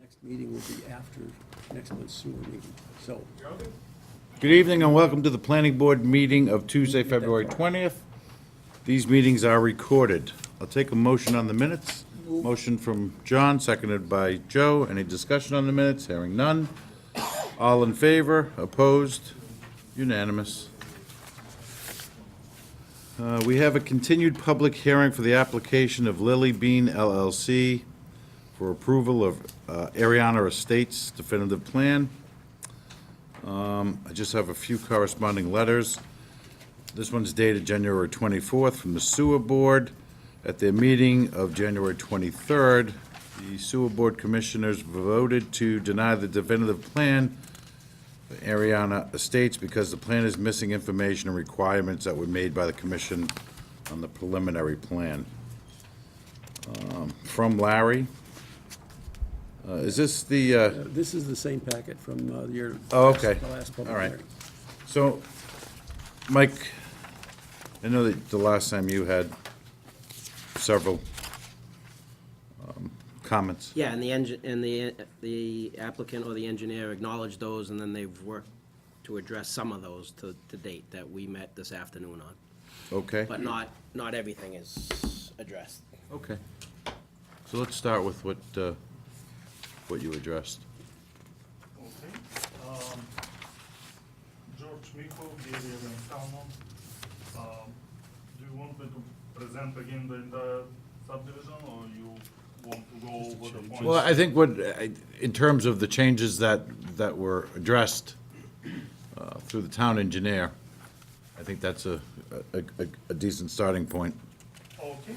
Next meeting will be after next month's sewer meeting, so. Good evening and welcome to the planning board meeting of Tuesday, February 20th. These meetings are recorded. I'll take a motion on the minutes. Motion from John, seconded by Joe. Any discussion on the minutes? Hearing none. All in favor? Opposed? Unanimous. We have a continued public hearing for the application of Lily Bean LLC for approval of Ariana Estates definitive plan. I just have a few corresponding letters. This one's dated January 24th from the Sewer Board. At their meeting of January 23rd, the Sewer Board Commissioners voted to deny the definitive plan for Ariana Estates because the plan is missing information and requirements that were made by the commission on the preliminary plan. From Larry. Is this the, This is the same packet from your. Oh, okay. The last public All right. hearing. So, Mike, I know that the last time you had several comments. Yeah, and the applicant or the engineer acknowledged those, and then they've worked to address some of those to date that we met this afternoon on. Okay? But not everything is addressed. Okay. So let's start with what you addressed. Okay. George Miko, Gary and Salmon. Do you want me to present again the entire subdivision, or you want to go over the points? Well, I think in terms of the changes that were addressed through the town engineer, I think that's a decent starting point. Okay.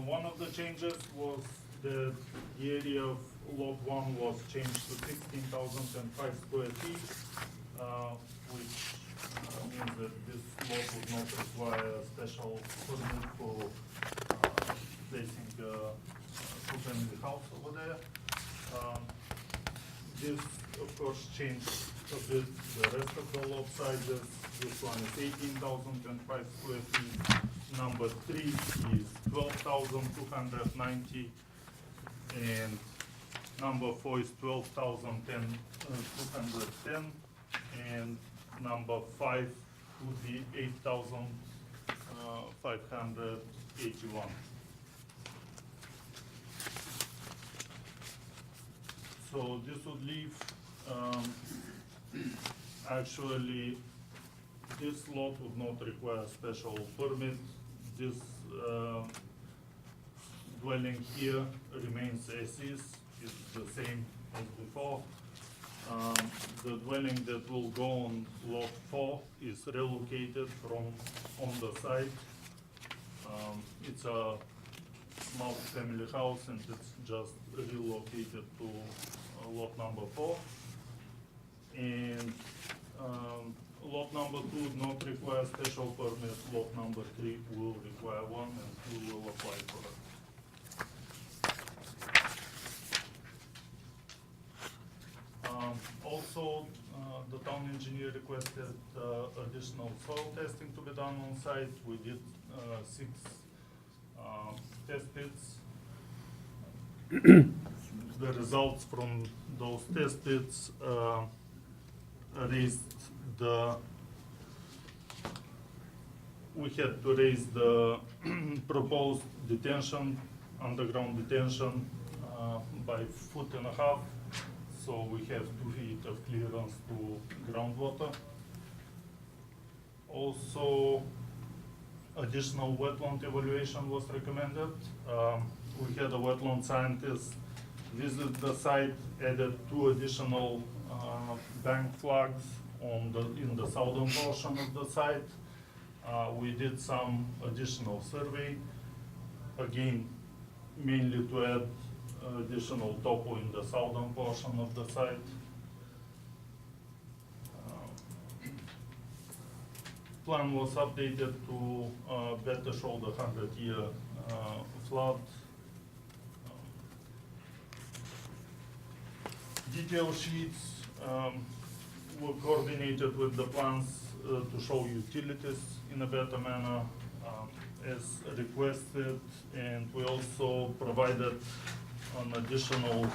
One of the changes was the area of lot 1 was changed to 16,005 square feet, which means that this lot would not require a special permit for placing a two-family house over there. This, of course, changed a bit the rest of the lot sizes. This one is 18,005 square feet. Number 3 is 12,290, and number 4 is 210, and number 5 would be 8,581. So this would leave, actually, this lot would not require special permit. This dwelling here remains as is, it's the same as before. The dwelling that will go on lot 4 is relocated from on the site. It's a multi-family house and it's just relocated to lot number 4. And lot number 2 would not require special permit, lot number 3 will require one, and we will apply for it. Also, the town engineer requested additional soil testing to be done on site. We did 6 test pits. The results from those test pits we had to raise the proposed detention, underground detention, by 1.5 feet. So we have 2 feet of clearance to groundwater. Also, additional wetland evaluation was recommended. We had a wetland scientist visit the site, added 2 additional bank flags in the southern portion of the site. We did some additional survey, again, mainly to add additional topo in the southern portion of the site. Plan was updated to better show the 100-year flood. Detail sheets were coordinated with the plans to show utilities in a better manner as requested, and we also provided an additional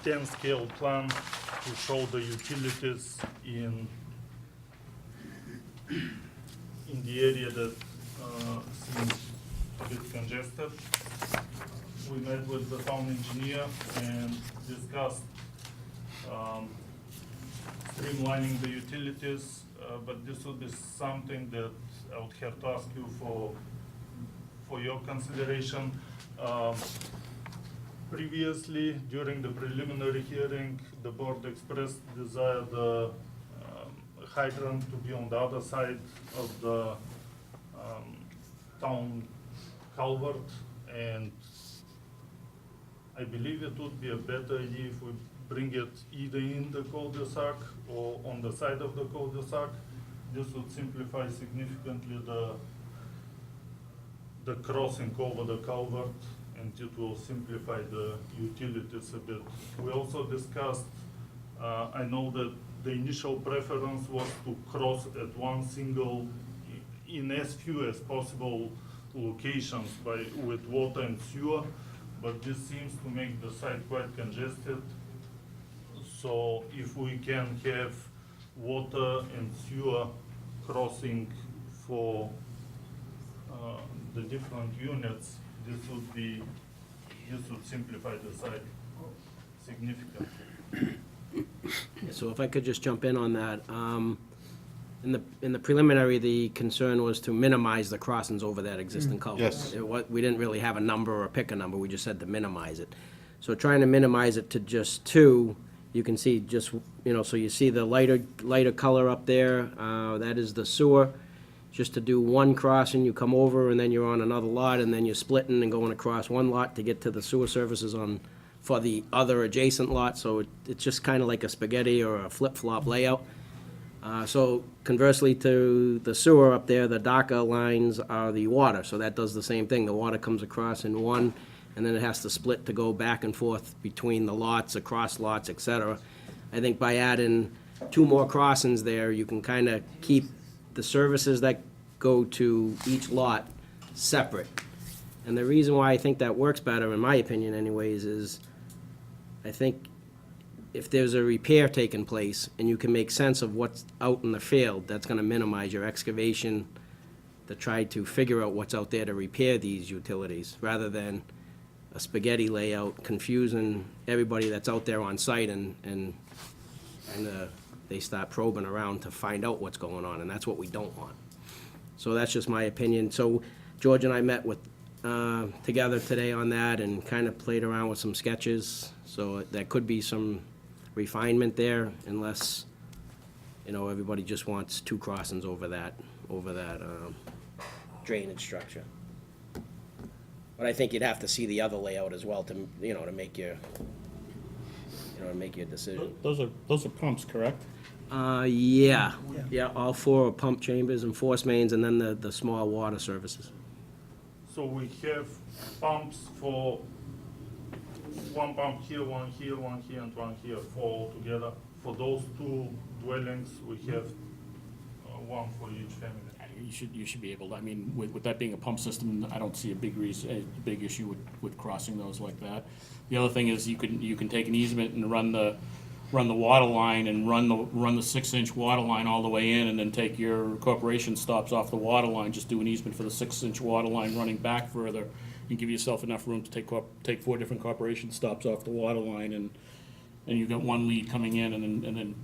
10-scale plan to show the utilities in the area that seems a bit congested. We met with the town engineer and discussed streamlining the utilities, but this would be something that I would have to ask you for your consideration. Previously, during the preliminary hearing, the board expressed desire the hydrant to be on the other side of the town culvert, and I believe it would be a better idea if we bring it either in the cul-de-sac or on the side of the cul-de-sac. This would simplify significantly the crossing over the culvert, and it will simplify the utilities a bit. We also discussed, I know that the initial preference was to cross at one single, in as few as possible locations with water and sewer, but this seems to make the site quite congested. So if we can have water and sewer crossing for the different units, this would simplify the site significantly. So if I could just jump in on that. In the preliminary, the concern was to minimize the crossings over that existing culvert. Yes. We didn't really have a number or pick a number, we just said to minimize it. So trying to minimize it to just two, you can see just, so you see the lighter color up there, that is the sewer. Just to do one crossing, you come over and then you're on another lot, and then you're splitting and going across one lot to get to the sewer services for the other adjacent lot, so it's just kind of like a spaghetti or a flip-flop layout. So conversely to the sewer up there, the darker lines are the water, so that does the same thing. The water comes across in one, and then it has to split to go back and forth between the lots, across lots, et cetera. I think by adding two more crossings there, you can kind of keep the services that go to each lot separate. And the reason why I think that works better, in my opinion anyways, is I think if there's a repair taking place and you can make sense of what's out in the field, that's gonna minimize your excavation to try to figure out what's out there to repair these utilities, rather than a spaghetti layout confusing everybody that's out there on site, and they start probing around to find out what's going on, and that's what we don't want. So that's just my opinion. So George and I met together today on that and kind of played around with some sketches. So there could be some refinement there, unless, everybody just wants two crossings over that drainage structure. But I think you'd have to see the other layout as well to make your decision. Those are pumps, correct? Yeah, all four are pump chambers and force mains, and then the small water services. So we have pumps for one pump here, one here, one here, and one here, four altogether. For those two dwellings, we have one for each family. You should be able to, with that being a pump system, I don't see a big issue with crossing those like that. The other thing is you can take an easement and run the water line and run the 6-inch water line all the way in, and then take your corporation stops off the water line, just do an easement for the 6-inch water line running back further, and give yourself enough room to take 4 different corporation stops off the water line, and you've got one lead coming in and then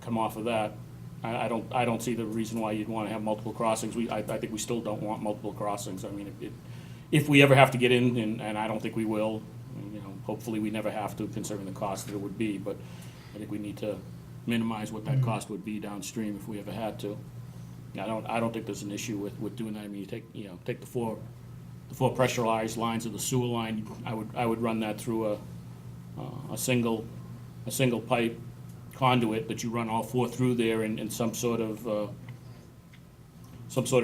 come off of that. I don't see the reason why you'd want to have multiple crossings. I think we still don't want multiple crossings. If we ever have to get in, and I don't think we will, hopefully we never have to, considering the cost that it would be, but I think we need to minimize what that cost would be downstream if we ever had to. I don't think there's an issue with doing that. You take the four pressurized lines of the sewer line. I would run that through a single pipe conduit that you run all 4 through there in some sort of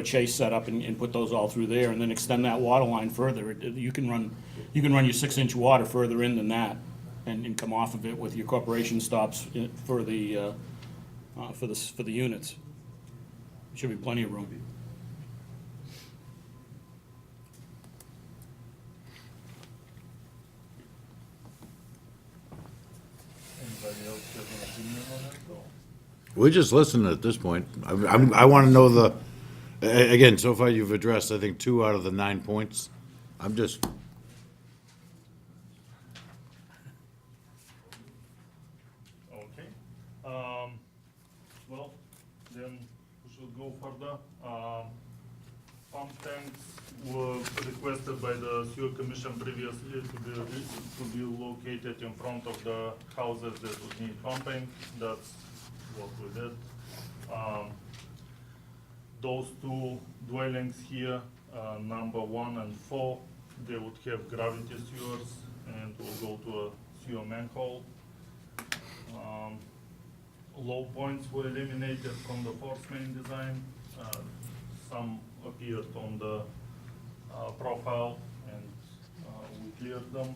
chase setup, and put those all through there, and then extend that water line further. You can run your 6-inch water further in than that, and come off of it with your corporation stops for the units. Should be plenty of room. We're just listening at this point. I want to know again, so far you've addressed, I think, 2 out of the 9 points. I'm just, Okay. Well, then we should go further. Pump tanks were requested by the sewer commission previously to be located in front of the houses that would need pumping. That's what we did. Those 2 dwellings here, number 1 and 4, they would have gravity sewers and will go to a sewer manhole. Low points were eliminated from the force main design. Some appeared on the profile, and we cleared them.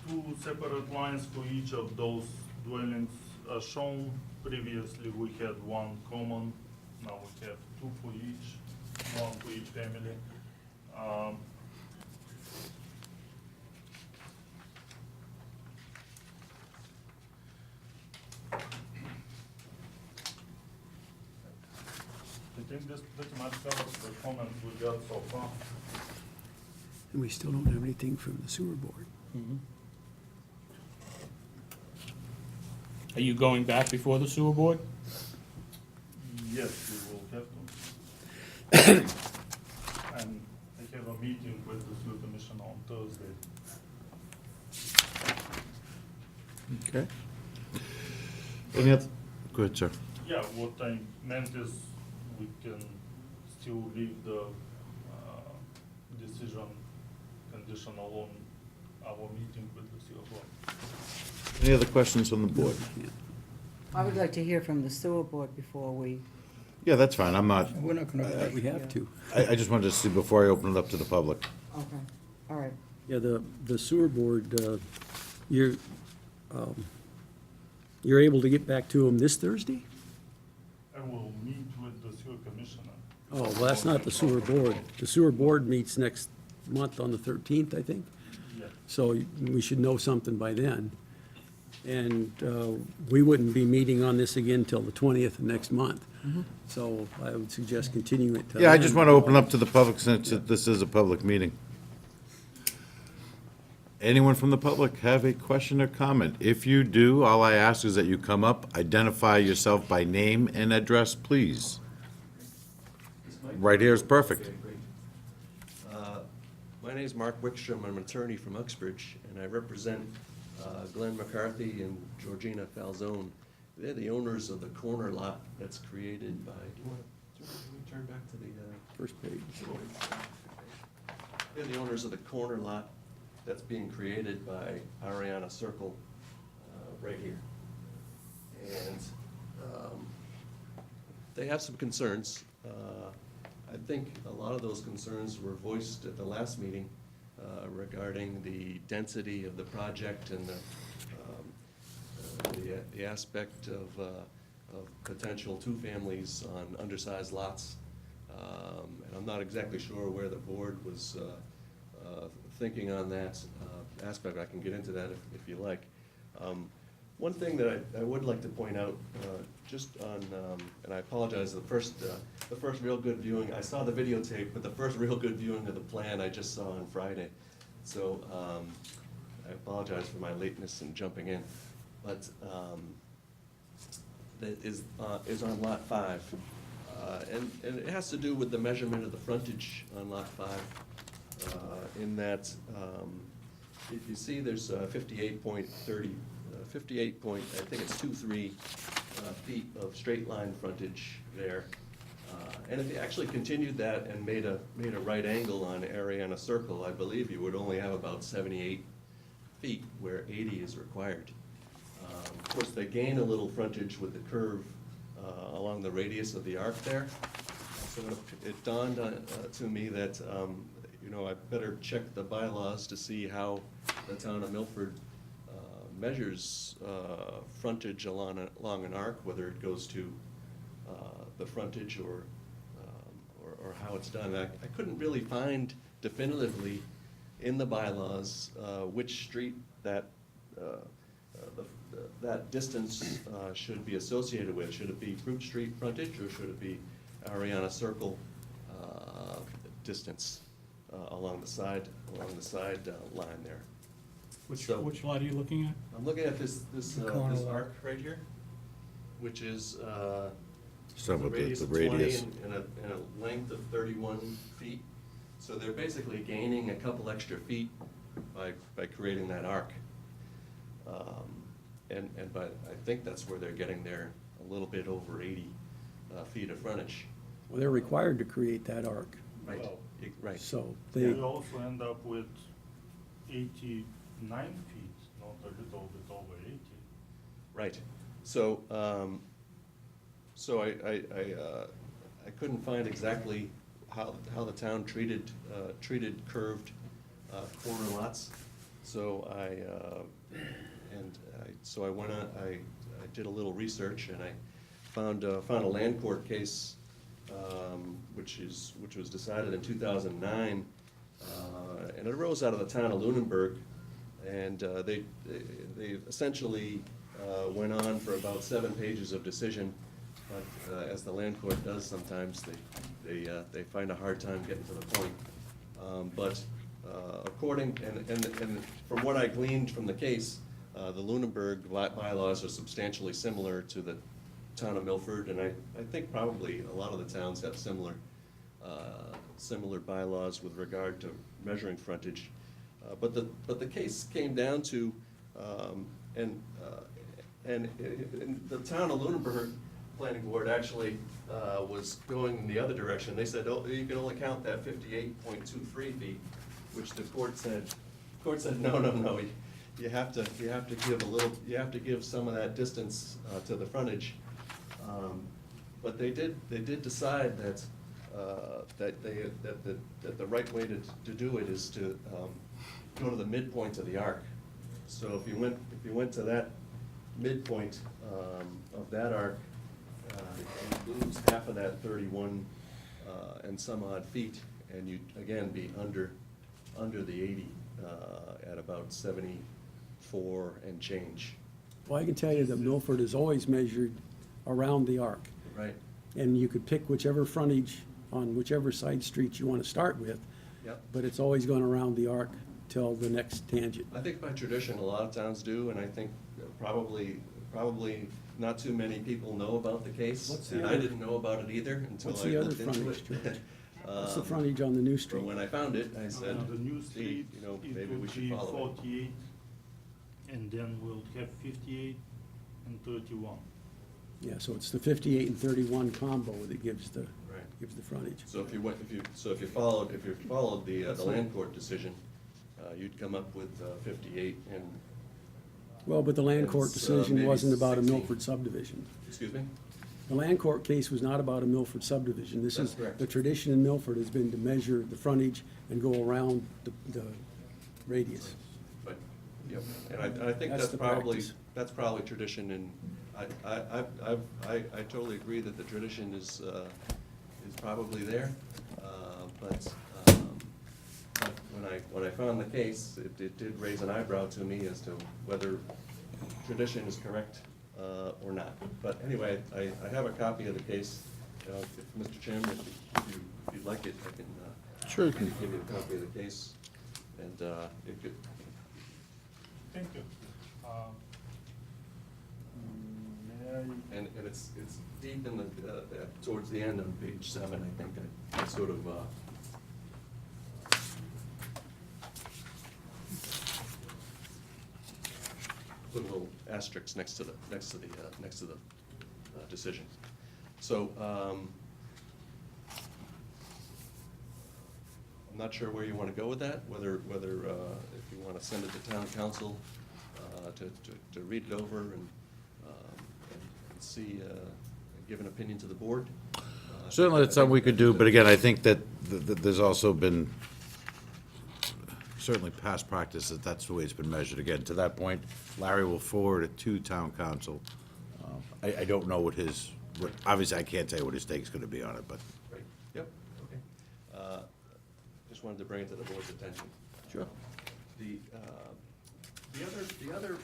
2 separate lines for each of those dwellings are shown. Previously, we had 1 common, now we have 2 for each, 1 for each family. I think this pretty much covers the comments we got so far. And we still don't have anything from the sewer board. Are you going back before the sewer board? Yes, we will have to. And I have a meeting with the sewer commission on Thursday. okay. Any other, go ahead, sir. Yeah, what I meant is we can still leave the decision conditional on our meeting with the sewer board. Any other questions from the board? I would like to hear from the sewer board before we, Yeah, that's fine, I'm not, We're not gonna, we have to. I just wanted to see before I open it up to the public. okay, all right. Yeah, the sewer board, you're able to get back to them this Thursday? I will meet with the sewer commissioner. Oh, well, that's not the sewer board. The sewer board meets next month on the 13th, I think. Yeah. So we should know something by then. And we wouldn't be meeting on this again till the 20th of next month. So I would suggest continuing it till Yeah, I then. just want to open up to the public since this is a public meeting. Anyone from the public have a question or comment? If you do, all I ask is that you come up, identify yourself by name and address, please. Right here is perfect. Okay, great. My name is Mark Wickstrom. I'm an attorney from Uxbridge, and I represent Glenn McCarthy and Georgina Falzone. They're the owners of the corner lot that's created by, do you want to turn back to the? First page. They're the owners of the corner lot that's being created by Ariana Circle right here. And they have some concerns. I think a lot of those concerns were voiced at the last meeting regarding the density of the project and the aspect of potential 2 families on undersized lots. And I'm not exactly sure where the board was thinking on that aspect. I can get into that if you like. One thing that I would like to point out, just on, and I apologize, the first real good viewing, I saw the videotape, but the first real good viewing of the plan I just saw on Friday. So I apologize for my lateness in jumping in. But that is on Lot 5. And it has to do with the measurement of the frontage on Lot 5, in that, if you see, there's 58 point, I think it's 23 feet of straight line frontage there. And if you actually continued that and made a right angle on Ariana Circle, I believe you would only have about 78 feet where 80 is required. Of course, they gain a little frontage with the curve along the radius of the arc there. So it dawned to me that, I better check the bylaws to see how the town of Milford measures frontage along an arc, whether it goes to the frontage or how it's done. I couldn't really find definitively in the bylaws which street that that distance should be associated with. Should it be Fruit Street frontage, or should it be Ariana Circle distance along the side line there? Which So- lot are you looking at? I'm looking at this corner lot. arc right here, which is Some a of radius the of 20 radius. and a length of 31 feet. So they're basically gaining a couple extra feet by creating that arc. And by, I think that's where they're getting their a little bit over 80 feet of frontage. Well, they're required to create that arc, Right, Well, right. so We they, also end up with 89 feet, not a little bit over 80. Right. So, I couldn't find exactly how the town treated curved corner lots. So so I went on, I did a little research, and I found a land court case, which was decided in 2009, and it arose out of the town of Lunenburg, and they essentially went on for about 7 pages of decision, but as the land court does sometimes, they find a hard time getting to the point. But according, and from what I gleaned from the case, the Lunenburg bylaws are substantially similar to the town of Milford, and I think probably a lot of the towns have similar bylaws with regard to measuring frontage. But the case came down to, and the town of Lunenburg Planning Board actually was going in the other direction. They said, oh, you can only count that 58.23 feet, which the court said, no, you have to give a little, you have to give some of that distance to the frontage. But they did decide that the right way to do it is to go to the midpoint of the arc. So if you went to that midpoint of that arc, you lose half of that 31 and some odd feet, and you'd again be under the 80 at about 74 and change. well, I can tell you that Milford is always measured around the arc. Right. And you could pick whichever frontage on whichever side street you want to start with, Yep. but it's always going around the arc till the next tangent. I think by tradition, a lot of towns do, and I think probably not too many people know about the case. What's the And I other- didn't know about it either until What's I the other looked into frontage, it. George? What's the Um, frontage on the new But street? when I found it, I said, The new gee, street, you know, it maybe we would should be follow it. 48, and then we'll have 58 and 31. Yeah, so it's the 58 and 31 combo that gives the Right. frontage. So if you followed the land court decision, you'd come up with 58 and, Well, but the land court It's, decision maybe wasn't about a 16. Milford subdivision. excuse me? The land court case was not about a Milford subdivision. This That's is, correct. the tradition in Milford has been to measure the frontage and go around the radius. But, yep, and I think That's that's the probably, practice. that's probably tradition, and I totally agree that the tradition is probably there, but when I found the case, it did raise an eyebrow to me as to whether tradition is correct or not. But anyway, I have a copy of the case. If Mr. Chairman, if you'd like it, I can Sure. give you a copy of the case, and it could, Thank you. May I? and it's deep in the, towards the end on page 7, I think, I sort of, put a little asterisk next to the decision. So, I'm not sure where you want to go with that, whether if you want to send it to town council to read it over and see, give an opinion to the board. Certainly, that's something we could do, but again, I think that there's also been certainly past practice that that's the way it's been measured. Again, to that point, Larry will forward it to town council. I don't know obviously, I can't tell you what his take's gonna be on it, but Right, yep, okay. Just wanted to bring it to the board's attention. Sure. The other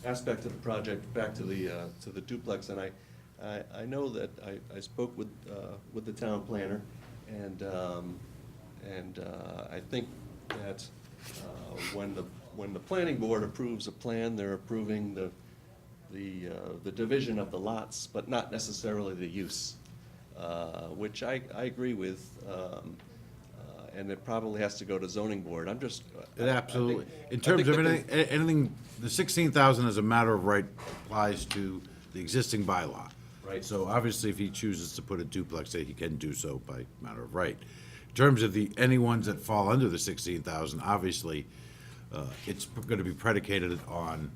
aspect of the project, back to the duplex, and I know that I spoke with the town planner, and I think that when the planning board approves a plan, they're approving the division of the lots, but not necessarily the use, which I agree with, and it probably has to go to zoning board. I'm just. It absolutely, in I terms think of that anything, the 16,000 as a matter of right applies to the existing bylaw. Right. So obviously, if he chooses to put a duplex there, he can do so by matter of right. In terms of any ones that fall under the 16,000, obviously, it's gonna be predicated on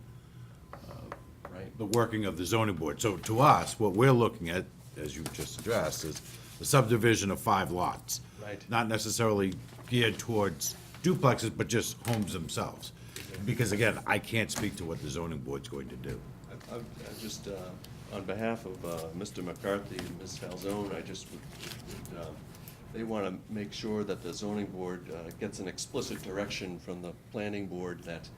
Right. the working of the zoning board. So to us, what we're looking at, as you just addressed, is the subdivision of 5 lots. Right. Not necessarily geared towards duplexes, but just homes themselves. Because again, I can't speak to what the zoning board's going to do. I just, on behalf of Mr. McCarthy and Ms. Falzone, I just they want to make sure that the zoning board gets an explicit direction from the planning board that,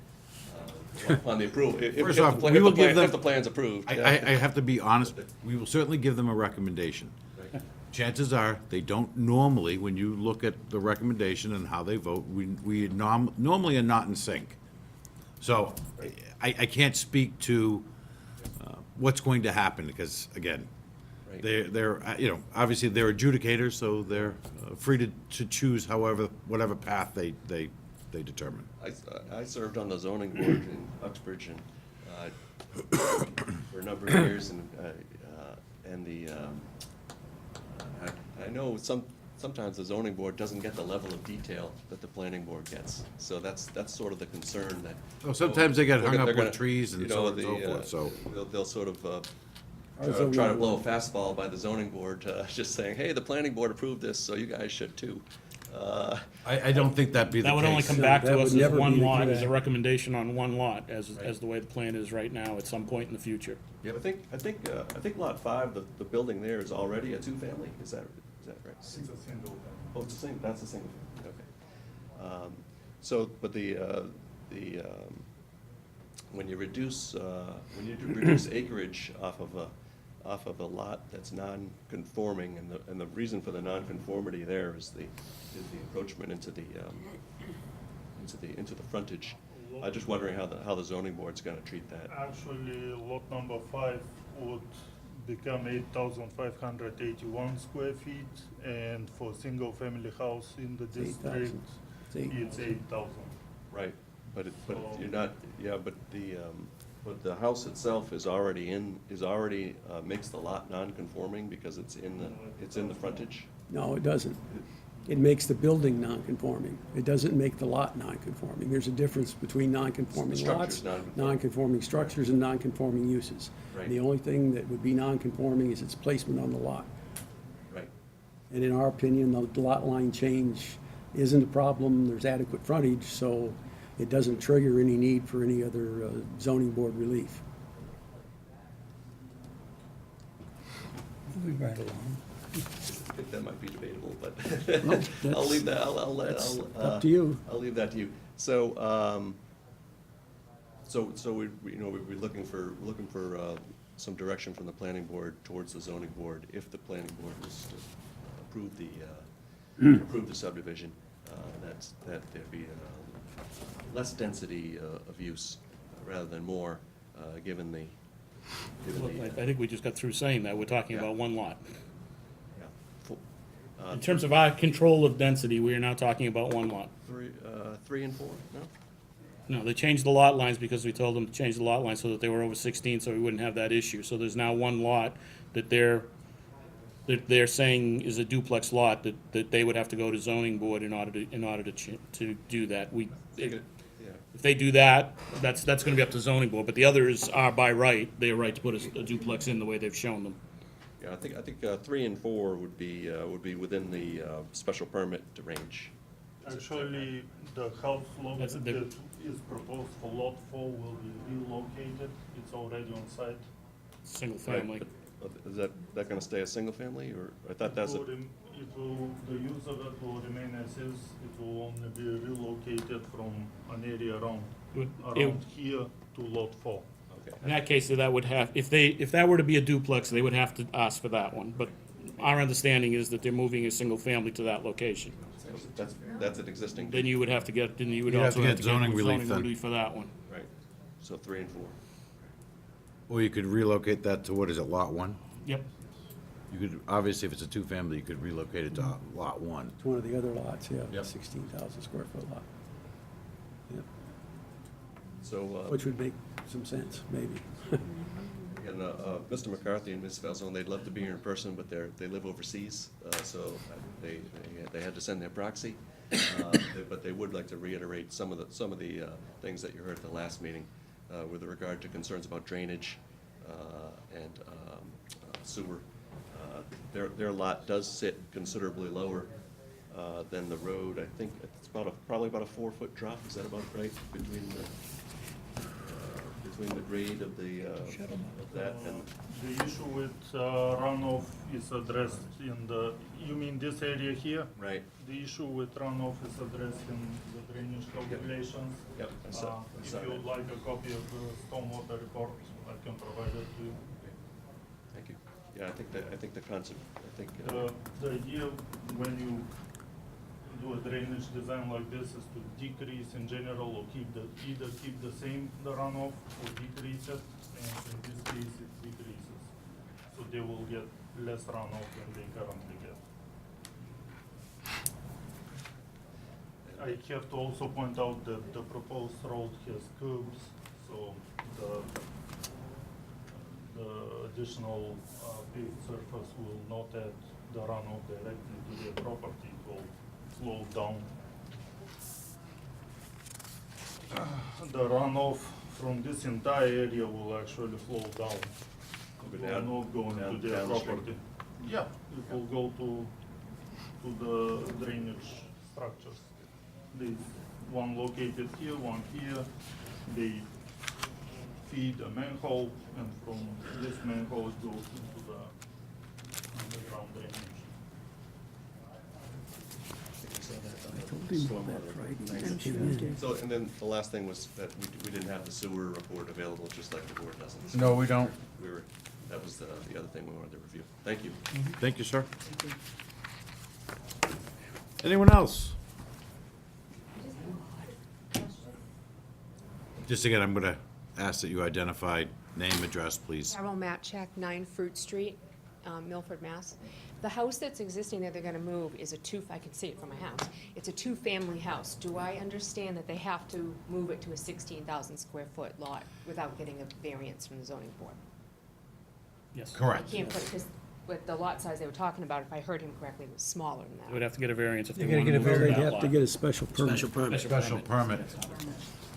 upon the approval, First off, we will give them. if the plan's approved. I have to be honest, we will certainly give them a recommendation. Right. Chances are, they don't normally, when you look at the recommendation and how they vote, we normally are not in sync. So I can't speak to what's going to happen, because, again, Right. they're, obviously, they're adjudicators, so they're free to choose whatever path they determine. I served on the zoning board in Uxbridge and, for a number of years, and I know sometimes the zoning board doesn't get the level of detail that the planning board gets. So that's sort of the concern that. Oh, sometimes they get hung up they're with gonna- trees and you know, so on and so forth, so. They'll sort of Our zoning try to board- blow a fastball by the zoning board, just saying, hey, the planning board approved this, so you guys should too. I don't think that'd be the That would only case. come No, back that to would us never as one be the lot, as case. a recommendation on one lot, as the way the plan is right now, at some point in the future. I think lot 5, the building there is already a two-family, is that right? It's a single. Oh, it's a single, that's a single family, okay. So, but when you reduce acreage off of a lot that's non-conforming, and the reason for the non-conformity there is the encroachment into the frontage. I'm just wondering how the zoning board's gonna treat that. Actually, lot number 5 would become 8,581 square feet, and for single-family house in the district, 8,000. It's 8,000. Right, but you're not, but the house itself is already makes the lot non-conforming because it's in the frontage? No, it doesn't. It makes the building non-conforming. It doesn't make the lot non-conforming. There's a difference between non-conforming Structure's lots, non-conforming. non-conforming structures, and non-conforming uses. Right. The only thing that would be non-conforming is its placement on the lot. Right, And in our opinion, the lot line change isn't a problem. There's adequate frontage, so it doesn't trigger any need for any other zoning board relief. Moving right along. I think that might be debatable, but No, I'll leave that, that's I'll, up to you. I'll leave that to you. So, so we're looking for some direction from the planning board towards the zoning board, if the planning board was to approve the subdivision, that there'd be less density of use rather than more, given the. I think we just got through saying that, we're talking Yeah. about one lot. Yeah. In terms of our control of density, we are now talking about one lot. 3 and 4, no? No, they changed the lot lines because we told them to change the lot lines so that they were over 16, so we wouldn't have that issue. So there's now one lot that they're saying is a duplex lot, that they would have to go to zoning board in order to do that. Yeah. If they do that, that's gonna be up to zoning board, but the others are by right, they are right to put a duplex in the way they've shown them. Yeah, I think 3 and 4 would be within the special permit range. Actually, the house lot That's that the- is proposed for lot 4 will be relocated. It's already on site. Single Right, family. but Is that gonna stay a single family, or I thought that's a, The use of it will remain as is. It will only be relocated from an area around It- here to lot 4. In that case, that would have, if that were to be a duplex, they would have to ask for that one. But our understanding is that they're moving a single family to that location. That's an existing, Then you would have to get, then you would You'd have also to have get to get zoning relief zoning then. relief for that one. right, so 3 and 4. Or you could relocate that to, what is it, Lot 1? Yep. You could, obviously, if it's a two-family, you could relocate it to Lot 1. It's one of the other lots, yeah, Yep. 16,000 square foot lot. Yep. So, Which would make some sense, maybe. again, Mr. McCarthy and Ms. Falzone, they'd love to be here in person, but they live overseas, so they had to send their proxy. But they would like to reiterate some of the things that you heard at the last meeting with regard to concerns about drainage and sewer. Their lot does sit considerably lower than the road. I think it's probably about a 4-foot drop, is that about right, between the grade of that and, The issue with runoff is addressed in the, you mean this area here? right? The issue with runoff is addressed in the drainage calculations. Yep, I saw If that. you would like a copy of the stormwater report, I can provide it to you. Thank you. Yeah, I think the concept, The idea when you do a drainage design like this is to decrease in general or either keep the same, the runoff, or decrease it, and in this case it decreases. So they will get less runoff than they currently get. I have to also point out that the proposed road has curbs, so the additional paved surface will not add the runoff directly to their property. It will slow down. The runoff from this entire area will actually flow down. It will not go into their downstream. property. Yeah, it will go to the drainage structures. There's one located here, one here. They feed a manhole, and from this manhole it goes into the underground drainage. so, and then the last thing was that we didn't have the sewer report available, just like the board doesn't. No, we don't. That was the other thing we wanted to review. Thank you. Thank you, sir. Anyone else? Just again, I'm gonna ask that you identify name, address, please. Carol Matchak, 9 Fruit Street, Milford, Mass. The house that's existing that they're gonna move is I can see it from my house. It's a 2-family house. Do I understand that they have to move it to a 16,000 square foot lot without getting a variance from the zoning board? Yes. Correct. Can't put, because with the lot size they were talking about, if I heard him correctly, it was smaller than They would that. have to get a variance if they They're gonna wanted get to a, move they'd that have to lot. get a special permit. Special permit. Special permit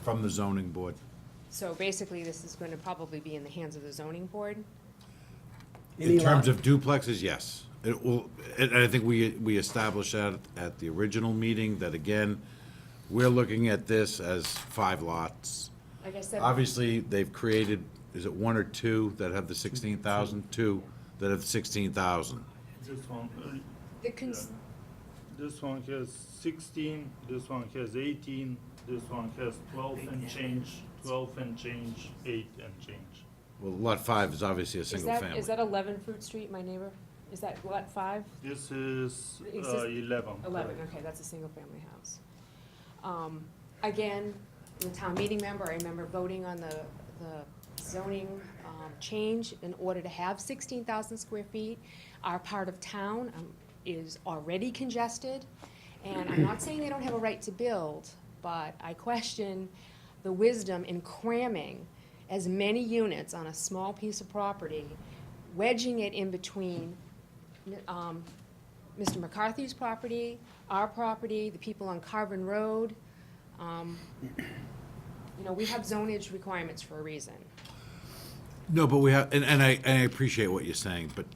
from the zoning board. So basically, this is gonna probably be in the hands of the zoning board? Any In terms lot. of duplexes, yes. It will, and I think we established that at the original meeting, that again, we're looking at this as 5 lots. Like I said. Obviously, they've created, is it 1 or 2 that have the 16,000? 2 that have 16,000. This one, The cons- this one has 16, this one has 18, this one has 12 and change, 8 and change. Well, lot 5 is obviously a Is single that, family. is that 11 Fruit Street, my neighbor? Is that lot 5? This is Exist- 11. 11, okay, that's a single-family house. Again, I'm a town meeting member, I remember voting on the zoning change in order to have 16,000 square feet. Our part of town is already congested, and I'm not saying they don't have a right to build, but I question the wisdom in cramming as many units on a small piece of property, wedging it in between Mr. McCarthy's property, our property, the people on Carvin Road. You know, we have zonage requirements for a reason. No, but we have, and I appreciate what you're saying, but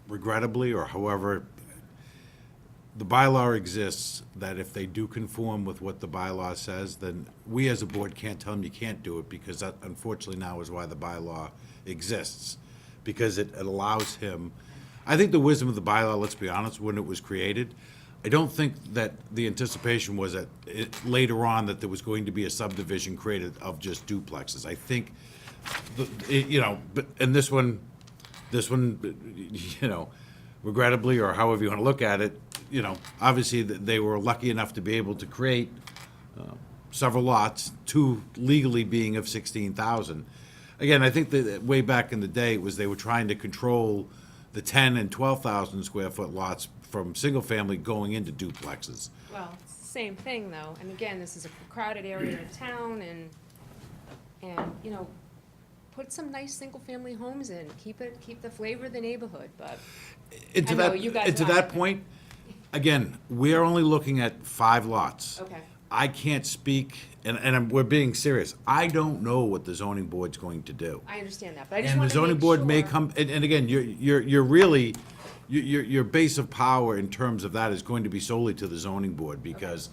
regrettably, or however, the bylaw exists that if they do conform with what the bylaw says, then we as a board can't tell them you can't do it, because that unfortunately now is why the bylaw exists. Because it allows him, I think the wisdom of the bylaw, let's be honest, when it was created, I don't think that the anticipation was that later on that there was going to be a subdivision created of just duplexes. I think you know, and this one, you know, regrettably, or however you want to look at it, you know, obviously, they were lucky enough to be able to create several lots, two legally being of 16,000. Again, I think that way back in the day, it was they were trying to control the 10 and 12,000 square foot lots from single-family going into duplexes. Well, it's the same thing, though, and again, this is a crowded area of town, and, you know, put some nice single-family homes in, keep the flavor of the neighborhood, but, And to I know, that, you guys and to laugh. that point, again, we're only looking at 5 lots. okay. I can't speak, we're being serious. I don't know what the zoning board's going to do. I understand that, but I just And the wanted to make zoning board may sure- come, and again, you're really, your base of power in terms of that is going to be solely to the zoning board, because,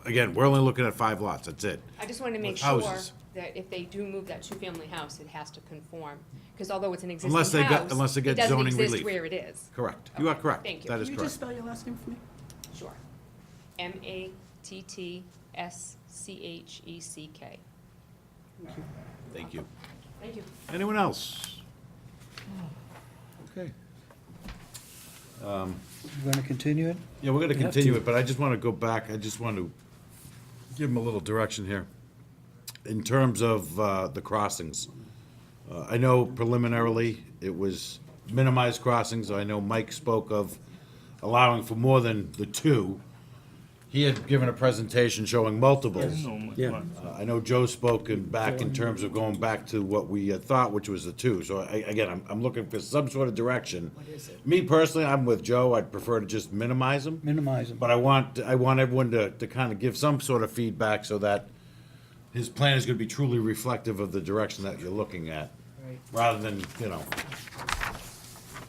again, we're only looking at 5 lots, that's it. I just wanted to make with sure houses. that if they do move that two-family house, it has to conform, because although it's an existing Unless they house, unless they get it zoning doesn't relief. exist where it is. Correct. You are Okay, correct. thank you. That is Can you correct. just spell your last name for me? Sure. Mattschek. Thank you. Thank you. Anyone else? Okay. You gonna continue it? Yeah, we're gonna have continue to. it, but I just wanna go back, I just want to give them a little direction here. In terms of, the crossings, I know preliminarily it was minimized crossings, I know Mike spoke of allowing for more than the 2. He had given a presentation showing multiples. Yeah. I know Joe spoke back in terms of going back to what we had thought, which was the 2. So again, I'm looking for some sort of direction. What is it? Me personally, I'm with Joe. I'd prefer to just minimize them. Minimize them. But I want everyone to kind of give some sort of feedback so that his plan is gonna be truly reflective of the direction that you're looking at. Right. Rather than, you know.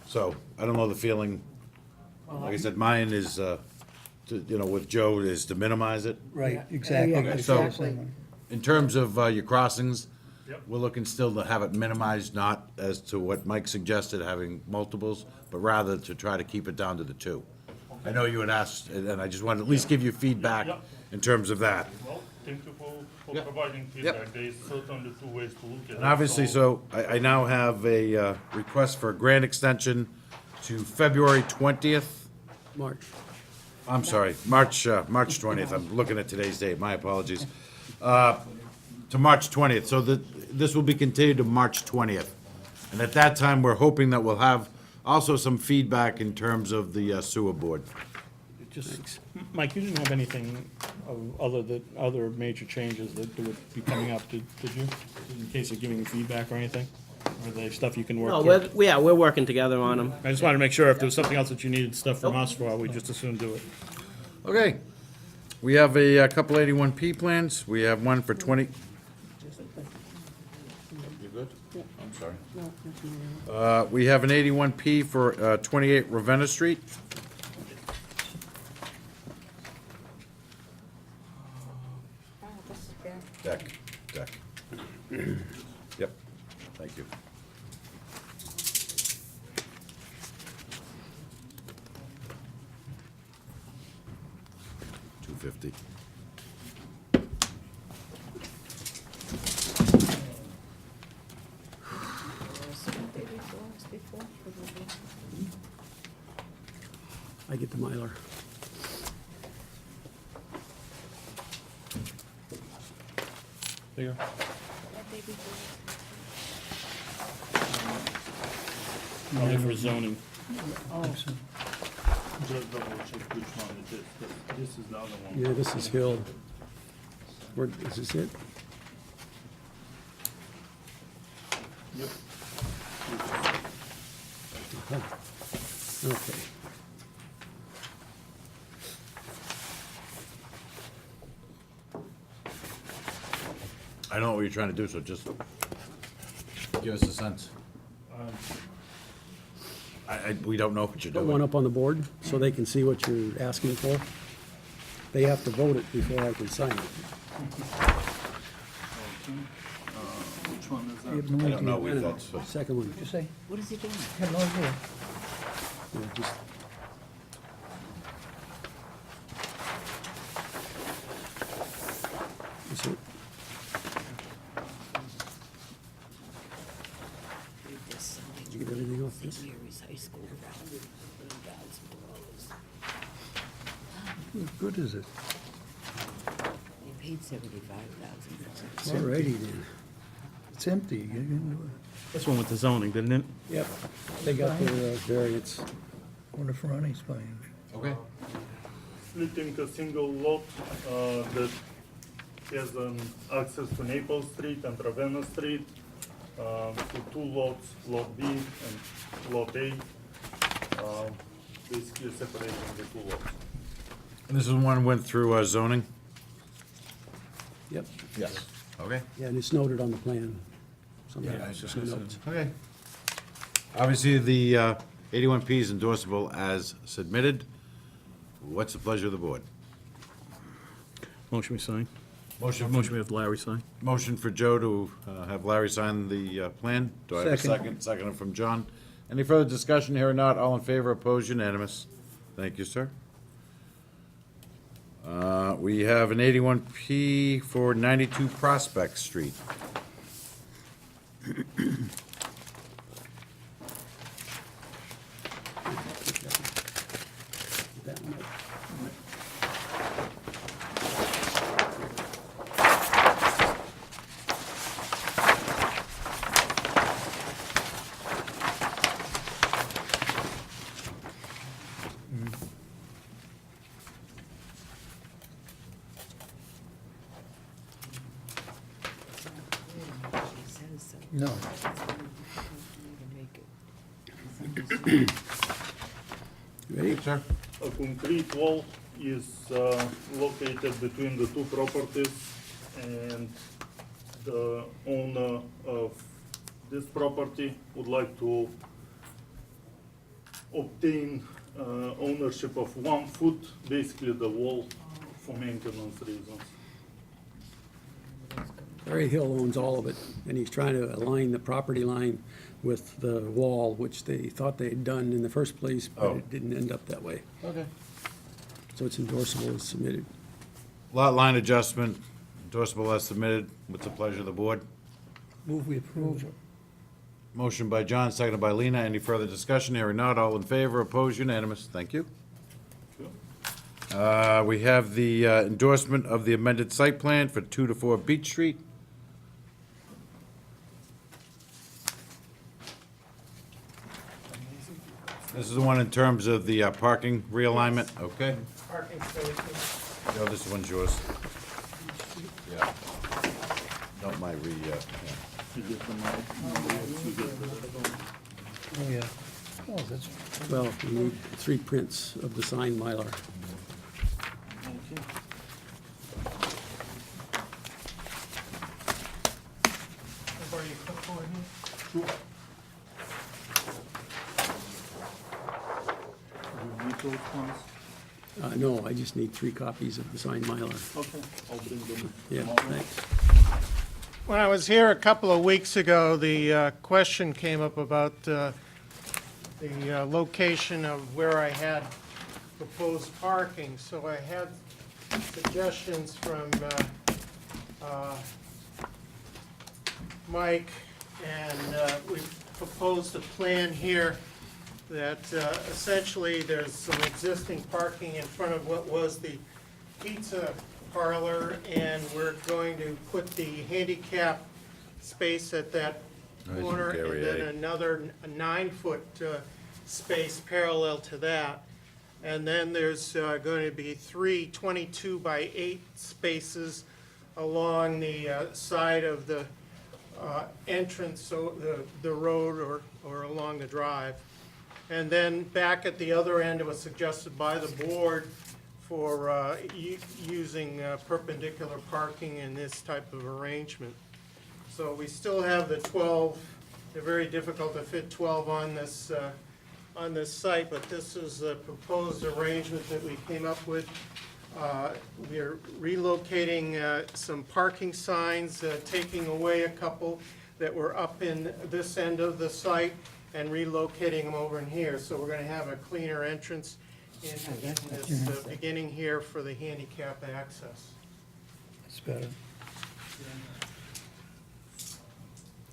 So, I don't know the feeling. Like I said, mine is, with Joe, is to minimize it. Right, Yeah. exactly. Yeah, Okay, so- exactly. In terms of your crossings, Yep. we're looking still to have it minimized, not as to what Mike suggested, having multiples, but rather to try to keep it down to the 2. I know you had asked, and I just wanted to at least give you feedback Yep. in terms of that. Well, thank you for Yep. providing feedback. There is certainly 2 ways to look at it. And obviously, so I now have a request for a grant extension to February 20th. March. I'm sorry, March 20th. I'm looking at today's date, my apologies. To March 20th, so this will be continued to March 20th. And at that time, we're hoping that we'll have also some feedback in terms of the sewer board. Just, Mike, you didn't have anything of other major changes that would be coming up, did you? In case of giving feedback or anything? Or are they stuff you can work No, through? we're working together on them. I just wanted to make sure if there was something else that you needed stuff from us for, we just as soon do it. Okay, we have a couple 81P plans. We have one for 20. You good? I'm sorry. We have an 81P for 28 Ravenna Street. Oh, this is there. Deck. Yep, thank you. $250. I get the Mylar. There you go. Probably for zoning. Just double check which one it is. This is the other one. Yeah, this is Hill. Where, is this it? Yep. Okay. I know what you're trying to do, so just give us a sense. We don't know what you're Put one doing. up on the board so they can see what you're asking for. They have to vote it before I can sign it. Which one is You that? have no I don't know, idea. we thought so. Second one. What'd you say? What is he doing? I have no idea. Yeah, just- Is it- Did you get everything off this? Mary's High School, $1,000. What good is it? They paid $75,000. All righty then. It's empty. You can do it. This one with the zoning, didn't it? Yep, they got their variance. Wonder if Ronnie's playing. Okay. Splitting a single lot that has an access to Maple Street and Ravenna Street to two lots, Lot B and Lot A, basically separating the two lots. And this is one went through zoning? Yep, Yes. Okay. yeah, and it's noted on the plan. Somebody else just notes. Okay. Obviously, the 81P is endorsable as submitted. What's the pleasure of the board? Motion we sign. Motion Motion we have Larry sign. Motion for Joe to have Larry sign the plan. Do I have a Second. second? Second from John. Any further discussion here or not? All in favor, opposed, unanimous. Thank you, sir. We have an 81P for 92 Prospect Street. That one up. She says so. No. Ready? Sir? A concrete wall is located between the two properties, and the owner of this property would like to obtain ownership of 1 foot, basically the wall, for maintenance reasons. Barry Hill owns all of it, and he's trying to align the property line with the wall, which they thought they had done in the first place, but Oh. it didn't end up that way. Okay. So it's endorsable as submitted. Lot line adjustment, endorsable as submitted. What's the pleasure of the board? Move we approve. Motion by John, seconded by Lena. Any further discussion here or not? All in favor, opposed, unanimous. Thank you. We have the endorsement of the amended site plan for 2 to 4 Beach Street. This is the one in terms of the parking realignment, okay? Parking spaces. Joe, this one's yours. Yeah. Don't mind yeah. Oh, yeah. Oh, that's, Well, we need 3 prints of the signed Mylar. I'll borrow your clipboard here. You need those ones? No, I just need 3 copies of the signed Mylar. Okay, I'll bring them. Yeah, thanks. When I was here a couple of weeks ago, the question came up about the location of where I had proposed parking. So I had suggestions from Mike, and we proposed a plan here that essentially there's some existing parking in front of what was the pizza parlor, and we're going to put the handicap space at that Nice, corner, and Gary, then eh? another 9-foot space parallel to that. And then there's going to be 3 22 by 8 spaces along the side of the entrance, so the road or along the drive. And then back at the other end, it was suggested by the board for using perpendicular parking in this type of arrangement. So we still have the 12, they're very difficult to fit 12 on this site, but this is the proposed arrangement that we came up with. We're relocating some parking signs, taking away a couple that were up in this end of the site and relocating them over in here. So we're gonna have a cleaner entrance into this beginning here for the handicap access. that's better.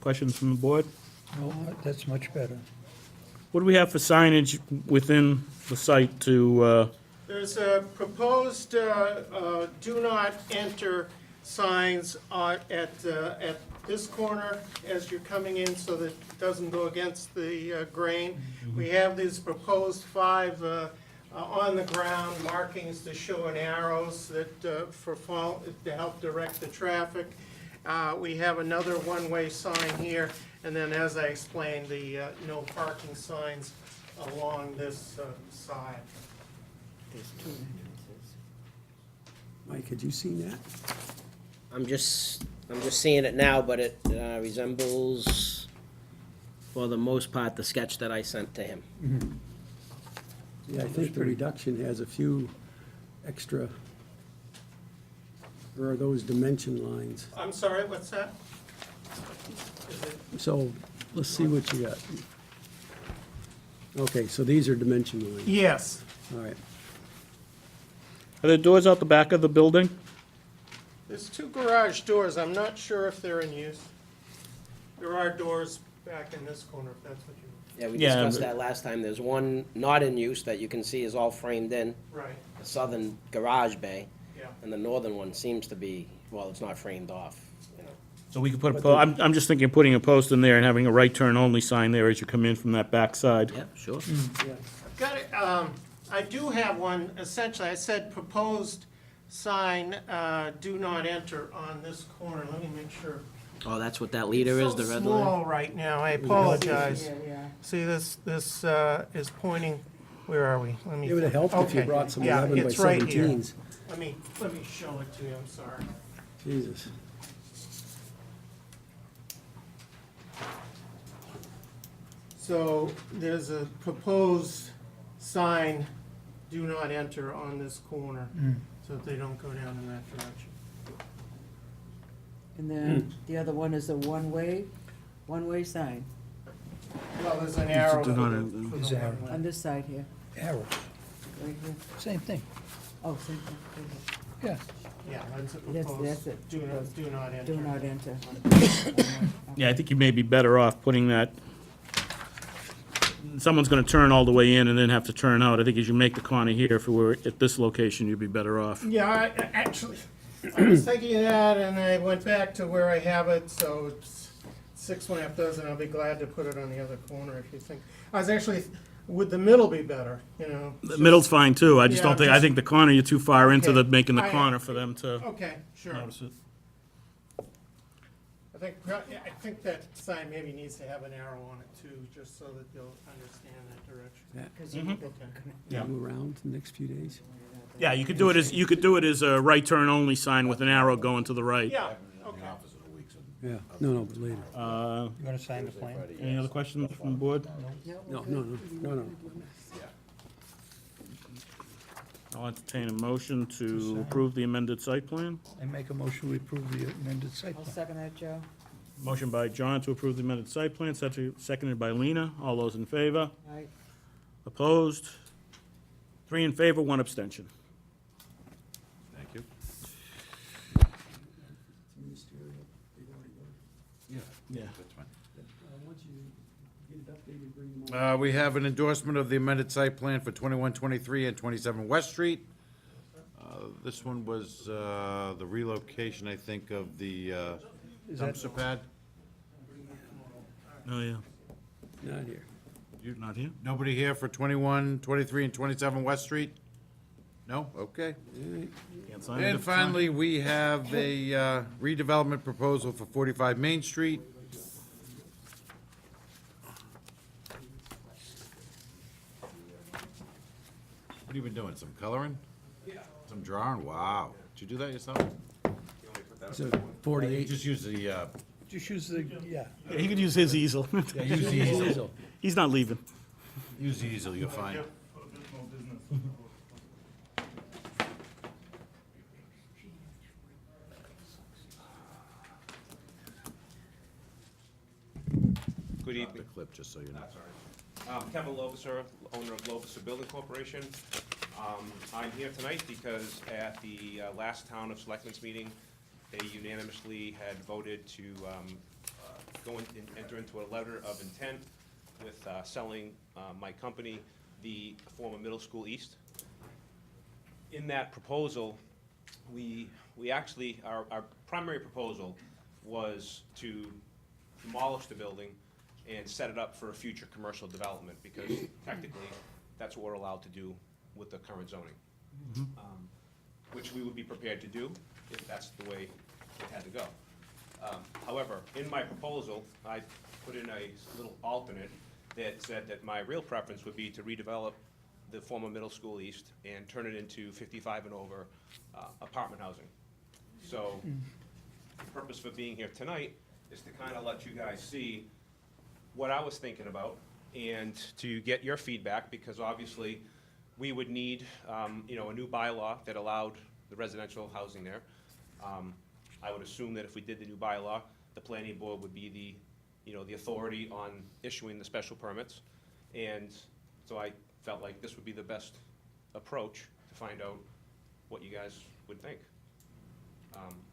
Questions from the board? Oh, that's much better. What do we have for signage within the site to, There's a proposed do not enter signs at this corner as you're coming in so that it doesn't go against the grain. We have these proposed 5 on the ground markings to show in arrows that to help direct the traffic. We have another one-way sign here, and then as I explained, the no parking signs along this side. There's 2 entrances. Mike, had you seen that? I'm just seeing it now, but it resembles, for the most part, the sketch that I sent to him. Yeah, I think the reduction has a few extra, or are those dimension lines? I'm sorry, what's that? So, let's see what you got. Okay, so these are dimension lines, Yes. all right. are there doors out the back of the building? There's 2 garage doors. I'm not sure if they're in use. There are doors back in this corner, if that's what you... Yeah, we Yeah, discussed but- that last time. There's one not in use that you can see is all framed in, Right, the southern garage bay, yeah. and the northern one seems to be, well, it's not framed off. So we could put I'm just thinking of putting a post in there and having a right turn only sign there as you come in from that back side. Yeah, sure. I've got it, I do have one, essentially, I said proposed sign, do not enter on this corner. Let me make sure. Oh, that's what that leader is, the So red line? small right now, I apologize. Yeah. See, this is pointing, where are we? Let me. It would have helped if you Okay, brought some yeah, 11 by it's right here. 17s. Let me show it to you, I'm sorry. Jesus. So there's a proposed sign, do not enter on this corner, so that they don't go down in that direction. And then the other one is a one-way sign Well, there's an arrow for do not the enter. for There's the arrow. one-way. on this side here, Arrows, right here. same thing. Oh, same thing. Yeah, Yeah, that's a That's proposed, it. do not enter. Do not enter. Yeah, I think you may be better off putting that, someone's gonna turn all the way in and then have to turn out. I think as you make the corner here, if it were at this location, you'd be better off. Yeah, actually, I was thinking of that, and I went back to where I have it, so it's 6 1/2 dozen. I'll be glad to put it on the other corner if you think. I was actually, would the middle be better, you know? The middle's fine too, I just Yeah, don't think, I think the corner, you're too far into Okay. making the I- corner for them to Okay, sure. notice it. I think that sign maybe needs to have an arrow on it too, just so that they'll understand that direction. 'Cause you- Yeah. Come around the next few days. Yeah, you could do it as a right turn only sign with an arrow going to the right. Yeah, okay. Yeah, no, but later. you gonna sign the plan? Any other questions from the board? No. I'll entertain a motion to approve the amended site plan. I make a motion, we approve the amended site I'll plan. second that, Joe. Motion by John to approve the amended site plan, seconded by Lena. All those in favor? All right. Opposed? 3 in favor, 1 abstention. Thank you. Yeah. That's fine. We have an endorsement of the amended site plan for 21, 23, and 27 West Street. This one was the relocation, I think, of the dumpster pad. Oh, yeah. Not here. You're not here? Nobody here for 21, 23, and 27 West Street? No? Okay. Can't sign it And if it's not- finally, we have a redevelopment proposal for 45 Main Street. What have you been doing, some coloring? Yeah. Some drawing? Wow. Did you do that yourself? It's a 48. Just use the, Just use the, yeah. Yeah, he could use his easel. use the easel. He's not leaving. Use the easel, you're fine. Yeah, for a bit more business. Good The evening. clip, just so you know. Kevin Loviser, owner of Loviser Building Corporation. I'm here tonight because at the last Town of Selectmen's meeting, they unanimously had voted to enter into a letter of intent with selling my company, the former Middle School East. In that proposal, we actually, our primary proposal was to demolish the building and set it up for a future commercial development, because technically, that's what we're allowed to do with the current zoning. Which we would be prepared to do if that's the way it had to go. However, in my proposal, I put in a little alternate that said that my real preference would be to redevelop the former Middle School East and turn it into 55 and over apartment housing. So, the purpose for being here tonight is to kind of let you guys see what I was thinking about and to get your feedback, because obviously, we would need, a new bylaw that allowed the residential housing there. I would assume that if we did the new bylaw, the planning board would be the authority on issuing the special permits. And so I felt like this would be the best approach to find out what you guys would think.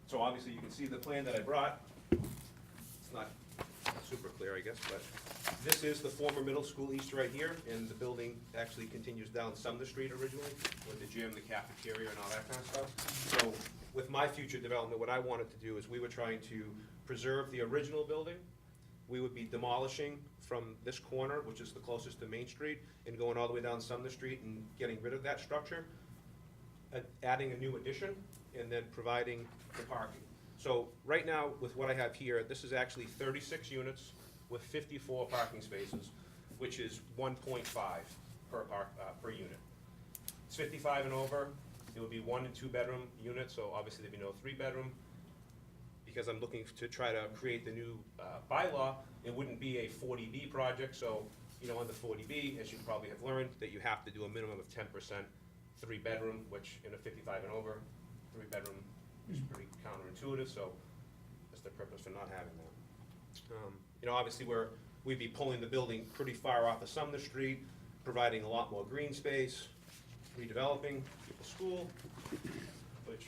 So obviously, you can see the plan that I brought. It's not super clear, I guess, but this is the former Middle School East right here, and the building actually continues down Sumner Street originally, with the gym, the cafeteria, and all that kind of stuff. So with my future development, what I wanted to do is we were trying to preserve the original building. We would be demolishing from this corner, which is the closest to Main Street, and going all the way down Sumner Street and getting rid of that structure, adding a new addition, and then providing the parking. So right now, with what I have here, this is actually 36 units with 54 parking spaces, which is 1.5 per unit. It's 55 and over, it would be 1 and 2 bedroom units, so obviously there'd be no 3 bedroom. Because I'm looking to try to create the new bylaw, it wouldn't be a 40B project, so, on the 40B, as you probably have learned, that you have to do a minimum of 10% 3 bedroom, which in a 55 and over, 3 bedroom is pretty counterintuitive, so that's the purpose for not having that. Obviously, we'd be pulling the building pretty far off of Sumner Street, providing a lot more green space, redeveloping the school, which,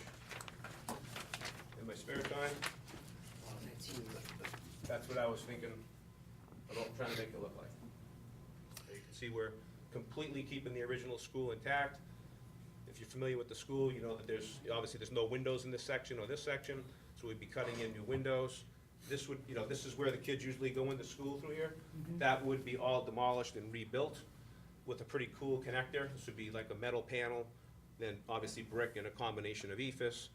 in my spare time, that's what I was thinking about trying to make it look like. So you can see we're completely keeping the original school intact. If you're familiar with the school, you know that there's no windows in this section or this section, so we'd be cutting in new windows. This would, this is where the kids usually go into school through here. That would be all demolished and rebuilt with a pretty cool connector. This would be like a metal panel, then obviously brick and a combination of ephes.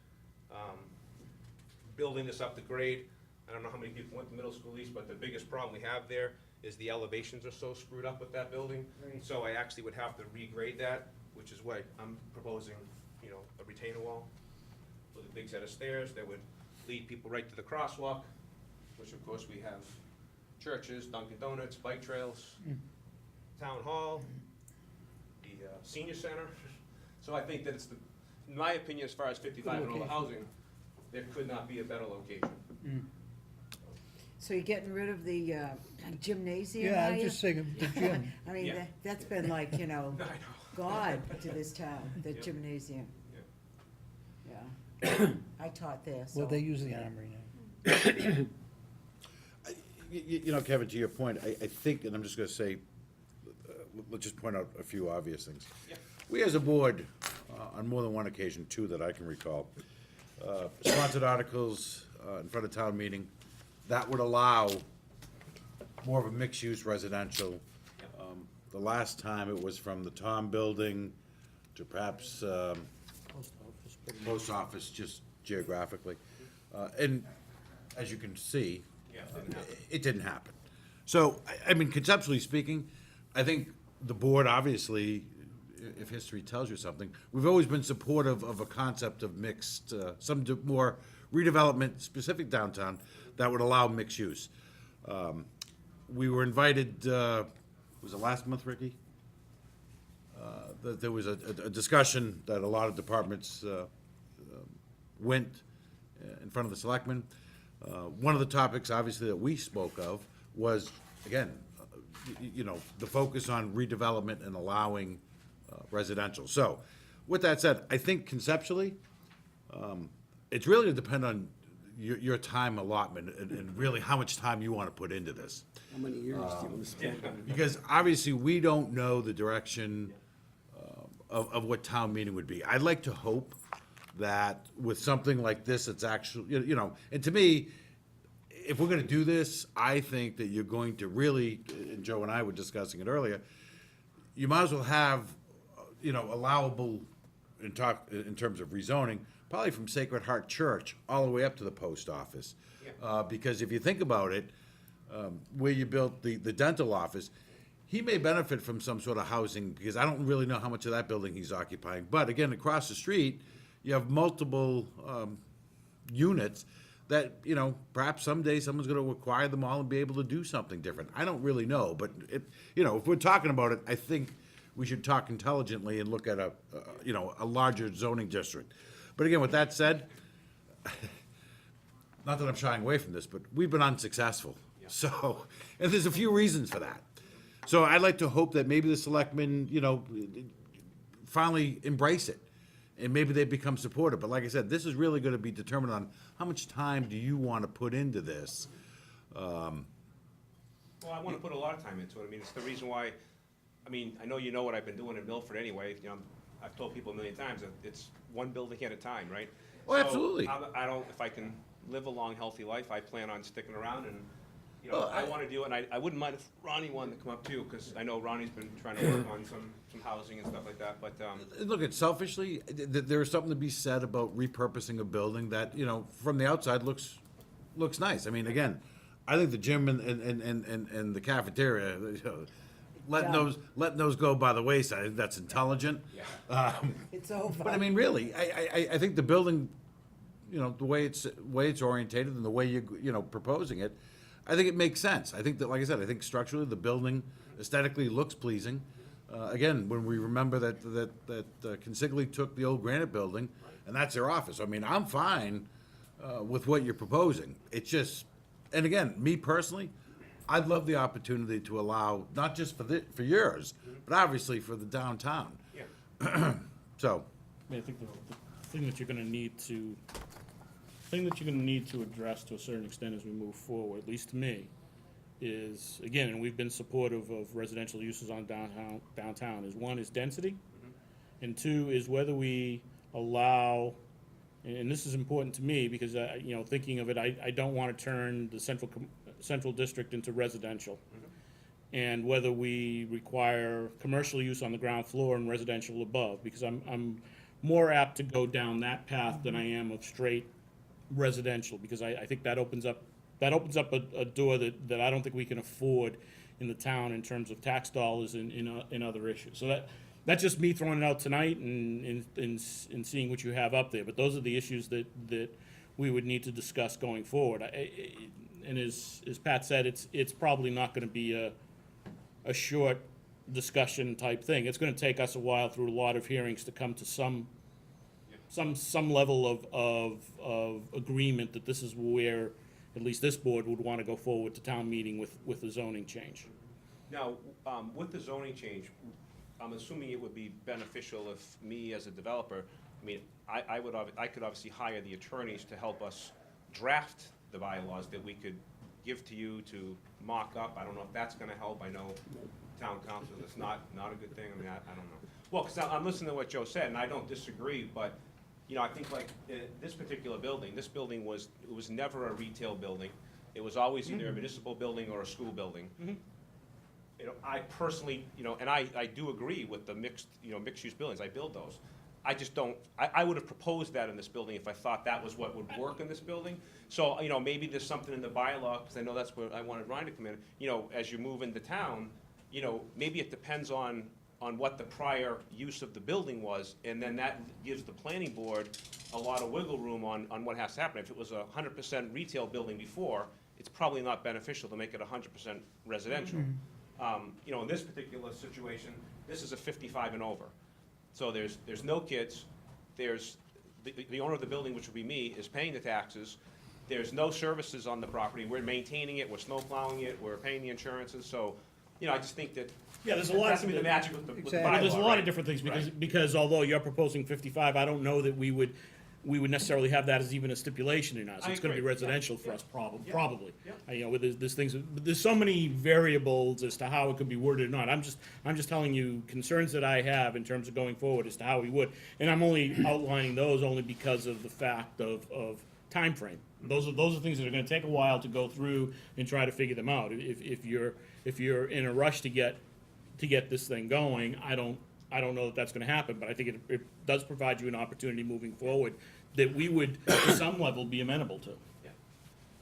Building this up to grade. I don't know how many people went to Middle School East, but the biggest problem we have there is the elevations are so screwed up with that building. Right. So I actually would have to regrade that, which is why I'm proposing, a retainer wall with a big set of stairs that would lead people right to the crosswalk, which of course we have churches, Dunkin' Donuts, bike trails, town hall, the senior center. So I think that in my opinion, as far as 55 and over housing, there could not be a better location. So you're getting rid of the gymnasium, Yeah, are I'm you? just saying, the gym. I mean, Yeah. that's been like, I know. God to this town, the Yeah. gymnasium. Yeah. Yeah. I taught there, so. Well, they use the armory now. Kevin, to your point, I think, and I'm just gonna say, let's just point out a few obvious things. Yeah. We as a board, on more than one occasion, 2 that I can recall, sponsored articles in front of town meeting that would allow more of a mixed-use residential. The last time it was from the Tom Building to perhaps post office, just geographically. And as you can see, Yeah, it didn't happen. it didn't happen. So, I mean, conceptually speaking, I think the board, obviously, if history tells you something, we've always been supportive of a concept of mixed, more redevelopment, specific downtown, that would allow mixed use. We were invited, was it last month, Ricky? That there was a discussion that a lot of departments went in front of the selectmen. One of the topics, obviously, that we spoke of was, again, the focus on redevelopment and allowing residential. So, with that said, I think conceptually, it's really to depend on, your time allotment and really how much time you want to put into this. How many years do you want to spend on it? Because obviously, we don't know the direction of what town meeting would be. I'd like to hope that with something like this, it's actually, and to me, if we're gonna do this, I think that you're going to really, and Joe and I were discussing it earlier, you might as well have, allowable in terms of rezoning, probably from Sacred Heart Church all the way up to the post office. Because if you think about it, where you built the dental office, he may benefit from some sort of housing, because I don't really know how much of that building he's occupying. But again, across the street, you have multiple units that, perhaps someday someone's gonna acquire them all and be able to do something different. I don't really know, but if we're talking about it, I think we should talk intelligently and look at a larger zoning district. But again, with that said, not that I'm shying away from this, but we've been unsuccessful. So, and there's a few reasons for that. So I'd like to hope that maybe the selectmen, finally embrace it. And maybe they become supportive. But like I said, this is really gonna be determined on how much time do you wanna put into this? Well, I want to put a lot of time into it. I mean, it's the reason why, I know you know what I've been doing in Milford anyway. I've told people a million times that it's one building at a time, right? Oh, absolutely. So I don't, if I can live a long, healthy life, I plan on sticking around and, Well, I want to do it. And I wouldn't mind if Ronnie wanted to come up too, because I know Ronnie's been trying to work on some housing and stuff like that, but, Look, it's selfishly, there is something to be said about repurposing a building that, from the outside looks nice. I mean, again, I think the gym and the cafeteria, letting those go by the wayside, I think that's intelligent. It's over. But I mean, really, I think the building, the way it's orientated and the way you're proposing it, I think it makes sense. I think that, like I said, I think structurally, the building aesthetically looks pleasing. Again, when we remember that Consigli took the old Granite Building, and that's their office. I mean, I'm fine with what you're proposing. It's just, and again, me personally, I'd love the opportunity to allow, not just for yours, but obviously for the downtown. yeah. So, I think the thing that you're gonna need to, address to a certain extent as we move forward, at least to me, is, again, and we've been supportive of residential uses on downtown, is one is density, and two is whether we allow, and this is important to me, because, thinking of it, I don't wanna turn the central district into residential. And whether we require commercial use on the ground floor and residential above, because I'm more apt to go down that path than I am of straight residential, because I think that opens up a door that I don't think we can afford in the town in terms of tax dollars and in other issues. So that's just me throwing it out tonight and seeing what you have up there. But those are the issues that we would need to discuss going forward. And as Pat said, it's probably not gonna be a short discussion type thing. It's gonna take us a while through a lot of hearings to come to some level of agreement that this is where at least this board would want to go forward to town meeting with the zoning change. Now, with the zoning change, I'm assuming it would be beneficial if me as a developer, I could obviously hire the attorneys to help us draft the bylaws that we could give to you to mock up. I don't know if that's gonna help. I know town council, it's not a good thing. I don't know. Well, because I'm listening to what Joe said, and I don't disagree, but, I think like this particular building, it was never a retail building. It was always either a municipal building or a school building. I personally, and I do agree with the mixed-use buildings. I build those. I just don't, I would have proposed that in this building if I thought that was what would work in this building. So, maybe there's something in the bylaw, because I know that's where I wanted Ryan to come in, as you move into town, maybe it depends on what the prior use of the building was, and then that gives the planning board a lot of wiggle room on what has to happen. If it was a 100% retail building before, it's probably not beneficial to make it 100% residential. In this particular situation, this is a 55 and over. So there's no kids, there's, the owner of the building, which would be me, is paying the taxes. There's no services on the property, we're maintaining it, we're snow plowing it, we're paying the insurances, so, I just think that. Yeah, there's a lot That's gonna be the magic with the Exactly. bylaw, There's a lot right? of different things, Right. because although you're proposing 55, I don't know that we would, we would necessarily have that as even a stipulation in ours. I It's gonna be agree. residential for Yeah. us, probably, Yeah. probably. Yeah. You know, there's things, but there's so many variables as to how it could be worded or not. I'm just telling you concerns that I have in terms of going forward as to how we would. And I'm only outlining those only because of the fact of timeframe. Those are things that are gonna take a while to go through and try to figure them out. If you're in a rush to get this thing going, I don't know that that's gonna happen, but I think it does provide you an opportunity moving forward that we would, to some level, be amenable to. Yeah.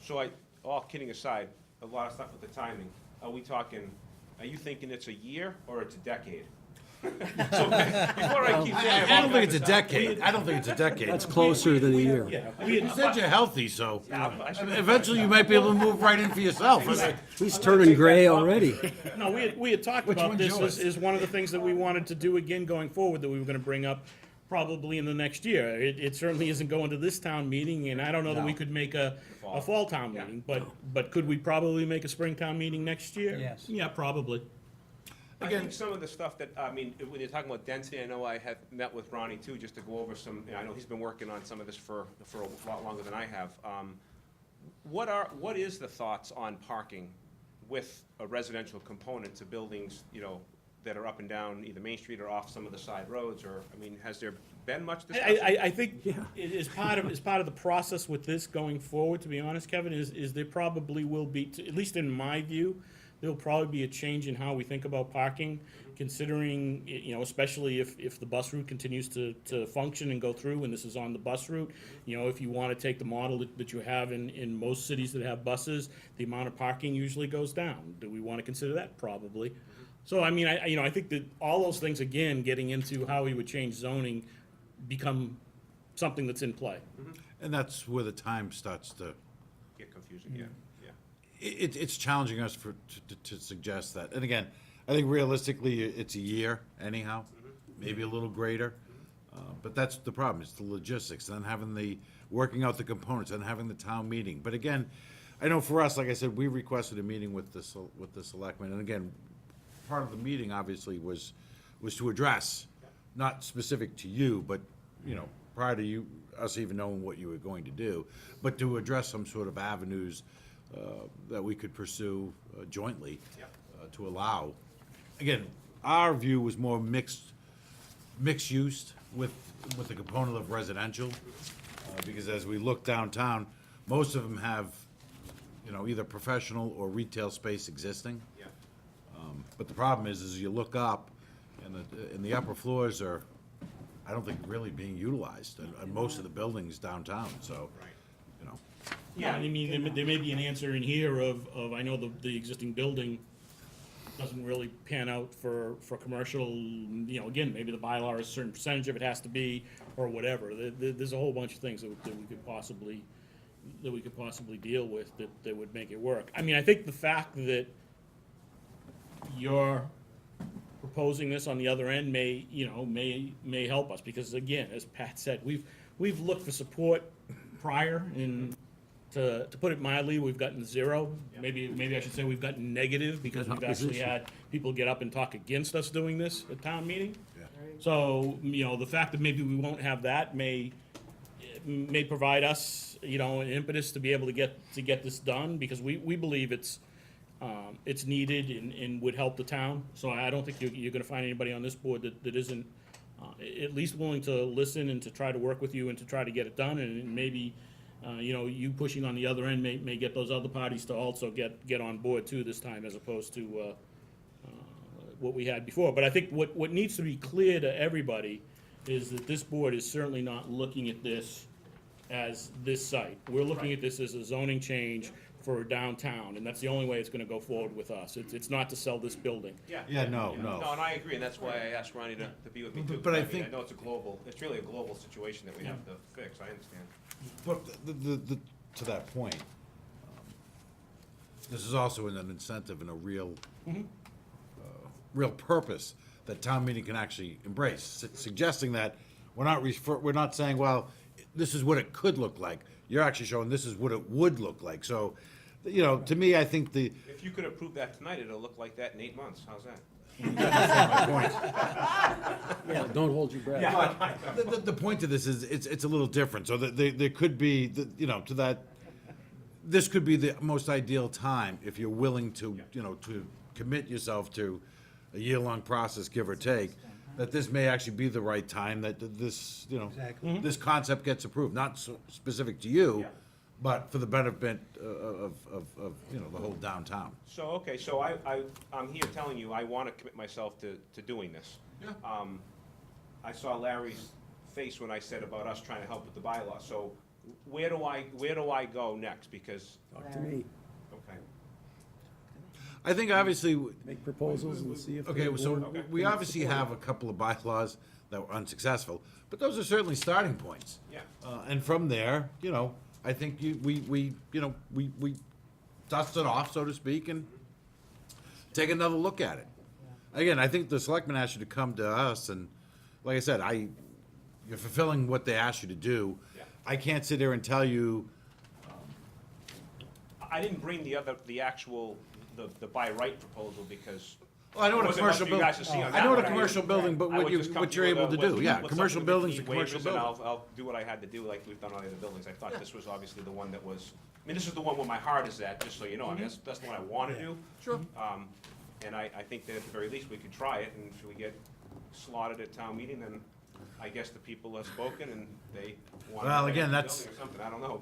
So all kidding aside, a lot of stuff with the timing, are you thinking it's a year or it's a decade? So, before I keep saying. I don't think it's a decade. I don't think it's a decade. That's closer than a year. You said you're healthy, so I should- eventually you might be able to move right in for yourself. He's turning gray already. No, we had talked Which about one's this yours? as one of the things that we wanted to do again going forward, that we were gonna bring up probably in the next year. It certainly isn't going to this town meeting, and I don't know that we could make a fall town Yeah. meeting, but could we probably make a spring town meeting next year? Yes. Yeah, probably. I think some of the stuff that, I mean, when you're talking about density, I know I had met with Ronnie too, just to go over some, I know he's been working on some of this for a lot longer than I have. What is the thoughts on parking with a residential component to buildings, that are up and down either Main Street or off some of the side roads, or, I mean, has there been much discussion? I think it is part of the process with this going forward, to be honest, Kevin, is there probably will be, at least in my view, there'll probably be a change in how we think about parking, considering, especially if the bus route continues to function and go through, and this is on the bus route. If you want to take the model that you have in most cities that have buses, the amount of parking usually goes down. Do we want to consider that? Probably. So, I mean, I think that all those things, again, getting into how we would change zoning, become something that's in play. And that's where the time starts to, Get confusing, yeah. it's challenging us to suggest that. And again, I think realistically, it's a year anyhow, maybe a little greater. But that's the problem, it's the logistics, and then working out the components, and having the town meeting. But again, I know for us, like I said, we requested a meeting with the selectmen, and again, part of the meeting obviously was to address, not specific to you, but, prior to us even knowing what you were going to do, but to address some sort of avenues that we could pursue jointly to allow. Again, our view was more mixed use with the component of residential, because as we look downtown, most of them have, either professional or retail space existing. Yeah. But the problem is you look up, and the upper floors are, I don't think, really being utilized in most of the buildings downtown, so, Yeah, I mean, there may be an answer in here of I know the existing building doesn't really pan out for commercial, again, maybe the bylaw is a certain percentage of it has to be, or whatever. There's a whole bunch of things that we could possibly deal with that would make it work. I mean, I think the fact that you're proposing this on the other end may help us, because again, as Pat said, we've looked for support prior, and to put it mildly, we've gotten zero. Maybe I should say we've gotten negative, because we've actually Opposition. had people get up and talk against us doing this at town meeting. Yeah. So, the fact that maybe we won't have that may provide us, an impetus to be able to get this done, because we believe it's needed and would help the town. So I don't think you're gonna find anybody on this board that isn't at least willing to listen and to try to work with you and to try to get it done, and maybe, you pushing on the other end may get those other parties to also get on board too this time, as opposed to what we had before. But I think what needs to be clear to everybody is that this board is certainly not looking at this as this site. We're looking at this as a zoning change for downtown, and that's the only way it's gonna go forward with us. It's not to sell this building. Yeah, no. No, and I agree, and that's why I asked Ronnie to be with me too. But I mean, think- I know it's really a global situation that we have to fix, I understand. But to that point, this is also an incentive and a real purpose that town meeting can actually embrace, suggesting that we're not saying, well, this is what it could look like. You're actually showing this is what it would look like. So you know, to me, I think the, If you could approve that tonight, it'll look like that in 8 months. How's that? Yeah, don't hold your breath. the point of this is, it's a little different, so that there could be, you know, to that, this could be the most ideal time if you're willing to, you know, to commit yourself to a year-long process, give or take, that this may actually be the right time, that this, you know, Exactly. this concept gets approved, not so specific to you, Yeah. but for the benefit of, you know, the whole downtown. So, okay, so I'm here telling you, I want to commit myself to doing this. Yeah. I saw Larry's face when I said about us trying to help with the bylaw, so where do I go next? Because, Talk to me, okay, I think obviously, make proposals and see if. okay, the so board we can obviously support it. have a couple of bylaws that were unsuccessful, but those are certainly starting points. yeah. And from there, you know, I think we dust it off, so to speak, and take another look at it. Again, I think the selectmen asked you to come to us, and like I said, you're fulfilling what they asked you to do. Yeah. I can't sit here and tell you, I didn't bring the actual, the by right proposal because. well, I know what a Wasn't much commercial for you building, guys to see on I that know what a one. commercial building, but I would just come what to you're you with able to a- do, with- yeah, with commercial something building's a with commercial waivers, and building. I'll do what I had to do like we've done on other buildings. I thought this was obviously the one that was, I mean, this is the one where my heart is at, just so you know. I mean, that's the one I want to do. Sure. And I think that at the very least, we could try it, and if we get slaughtered at town meeting, then I guess the people have spoken and they want. Well, to again, building that's- Or something, I don't know.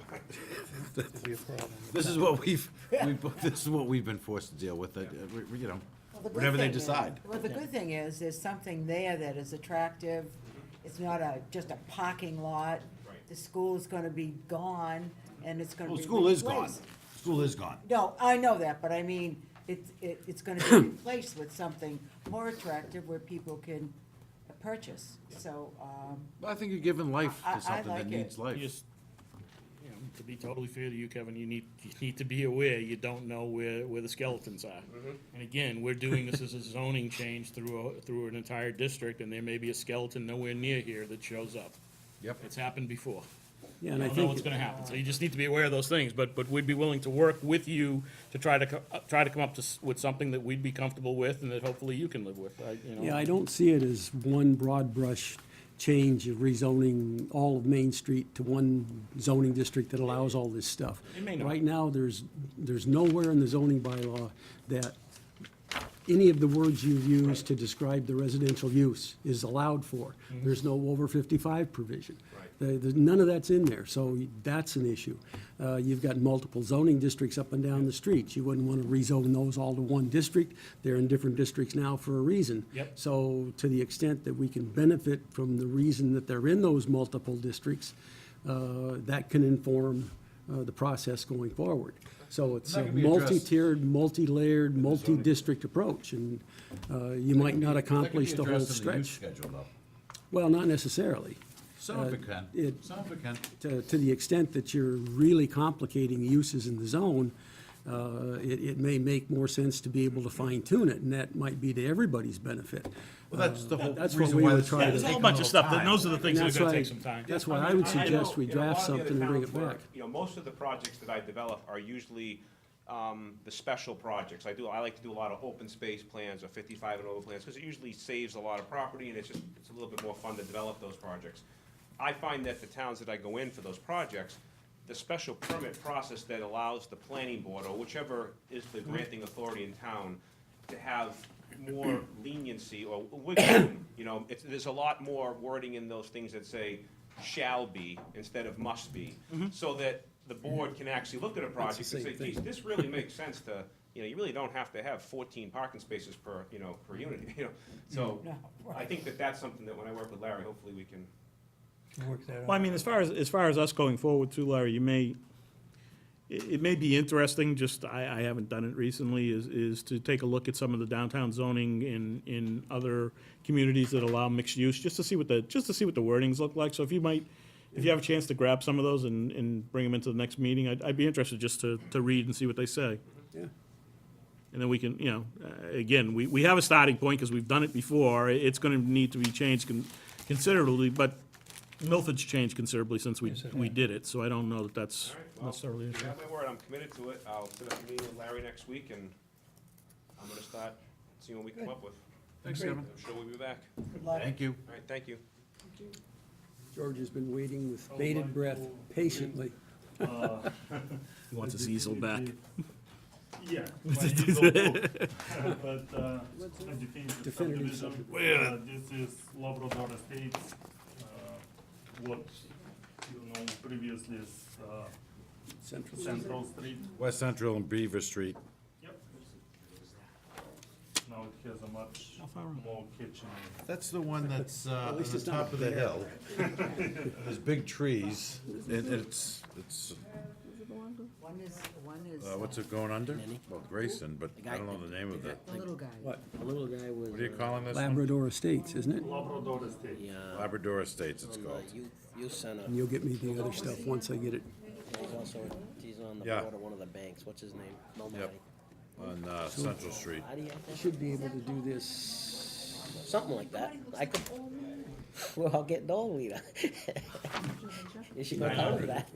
It'd be a problem. This is what this is what we've been forced to deal with, you know, Well, the good whatever they thing is- decide. Well, the good thing is, there's something there that is attractive. It's not just a parking lot. Right. The school's gonna be gone, and it's gonna Well, be school is gone. replaced. School is gone. No, I know that, but I mean, it's gonna be replaced with something more attractive where people can purchase, so, Well, I think you're giving life I to something that like it. needs life. You just, you know, to be totally fair to you, Kevin, you need to be aware, you don't know where the skeletons are. And again, we're doing this as a zoning change through an entire district, and there may be a skeleton nowhere near here that shows up. Yep. It's happened before. Yeah, You and I don't know what's think, gonna happen, so you just need to be aware of those things, but we'd be willing to work with you to try to come up with something that we'd be comfortable with and that hopefully you can live with, you know? yeah, I don't see it as one broad brush change of rezoning all of Main Street to one zoning district that allows all this stuff. It may not. Right now, there's nowhere in the zoning bylaw that any of the words you use to describe the residential use is allowed for. There's no over 55 provision. None of that's in there, so that's an issue. You've got multiple zoning districts up and down the streets. You wouldn't want to rezone those all to one district. They're in different districts now for a reason. Yep. So to the extent that we can benefit from the reason that they're in those multiple districts, that can inform the process going forward. So it's That a can be addressed- multi-tiered, multi-layered, multi-district approach, and you might not accomplish the whole stretch. Well, not necessarily. Some of it can, it- some of it can. To the extent that you're really complicating uses in the zone, it may make more sense to be able to fine tune it, and that might be to everybody's benefit. Well, that's the whole That's what reason we why would this is try gonna to- There's a take whole a bunch of little stuff, time. those are the things that are That's gonna why- take some time. That's why I would know, suggest we you know, a lot draft of the other something and bring towns it where, back. You know, most of the projects that I develop are usually the special projects. I like to do a lot of open space plans or 55 and over plans, because it usually saves a lot of property, and it's a little bit more fun to develop those projects. I find that the towns that I go in for those projects, the special permit process that allows the planning board, or whichever is the granting authority in town, to have more leniency or wiggle room. You know, there's a lot more wording in those things that say shall be instead of must be, so that the board can actually look at a project and same say, thing. geez, this really makes sense to, you know, you really don't have to have 14 parking spaces per unit, you know? So, No, I think that that's something that when I work with Larry, hopefully we can. Work that out. Well, I mean, as far as us going forward too, Larry, it may be interesting, just, I haven't done it recently, is to take a look at some of the downtown zoning in other communities that allow mixed use, just to see what the wordings look like. So if you have a chance to grab some of those and bring them into the next meeting, I'd be interested just to read and see what they say. Yeah. And then we can, you know, again, we have a starting point because we've done it before. It's gonna need to be changed considerably, but Milford's changed considerably since we did it, so I don't know that that's All right, well, necessarily an you issue. have my word, I'm committed to it. I'll set up a meeting with Larry next week, and I'm gonna start seeing what we come up with. Thanks, Kevin. I'm sure we'll be back. Good luck. Thank you. All right, thank you. George has been waiting with bated breath patiently. He wants his easel back. Yeah, my diesel too. But, education Definitive subdivision, this is Labrador Estates, what, you know, previously is, Central. Central Street. West Central and Beaver Street. Yep. Now it has a much more kitchen. That's the one that's on least the it's not top of the hill. There's big trees, and it's, One is, what's it going under? Well, Grayson, but I don't know the name of it. the little guy. What? The little guy was. What are you calling this one? Labrador Estates, isn't it? Labrador Estate. Yeah, Labrador Estates, it's on the called. youth center. And you'll get me the other stuff once I get it. He's also, he's on the Yeah. board of one of the banks. What's his name? Nobody. Yep. On Central Street. How do you have that? Should be able to do this. Something like that. I could, well, I'll get Dole Weeder. You should go tell her that.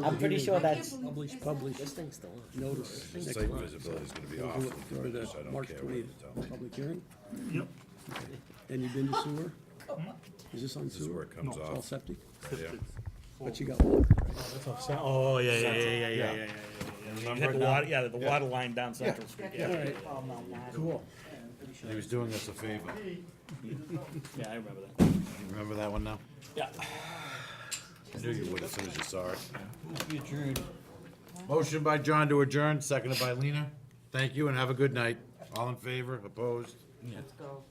I'm pretty sure that's, Publish, this thing's still on. notice. The next site month. visibility is gonna be We'll off. do it for the I don't March care what you 20th tell me. public hearing. Yep. And you've been to sewer? Is this on This is where sewer? it comes It's all off. septic? Right here. But you got water, right? Oh, yeah. Remember The it now? water, yeah, the water line down Central Street, All yeah. right, cool. He was doing us a favor. Yeah, I remember that. You remember that one now? Yeah. I knew you would as soon as you saw it. Motion by John to adjourn, seconded by Lena. Thank you and have a good night. All in favor, opposed? Let's go.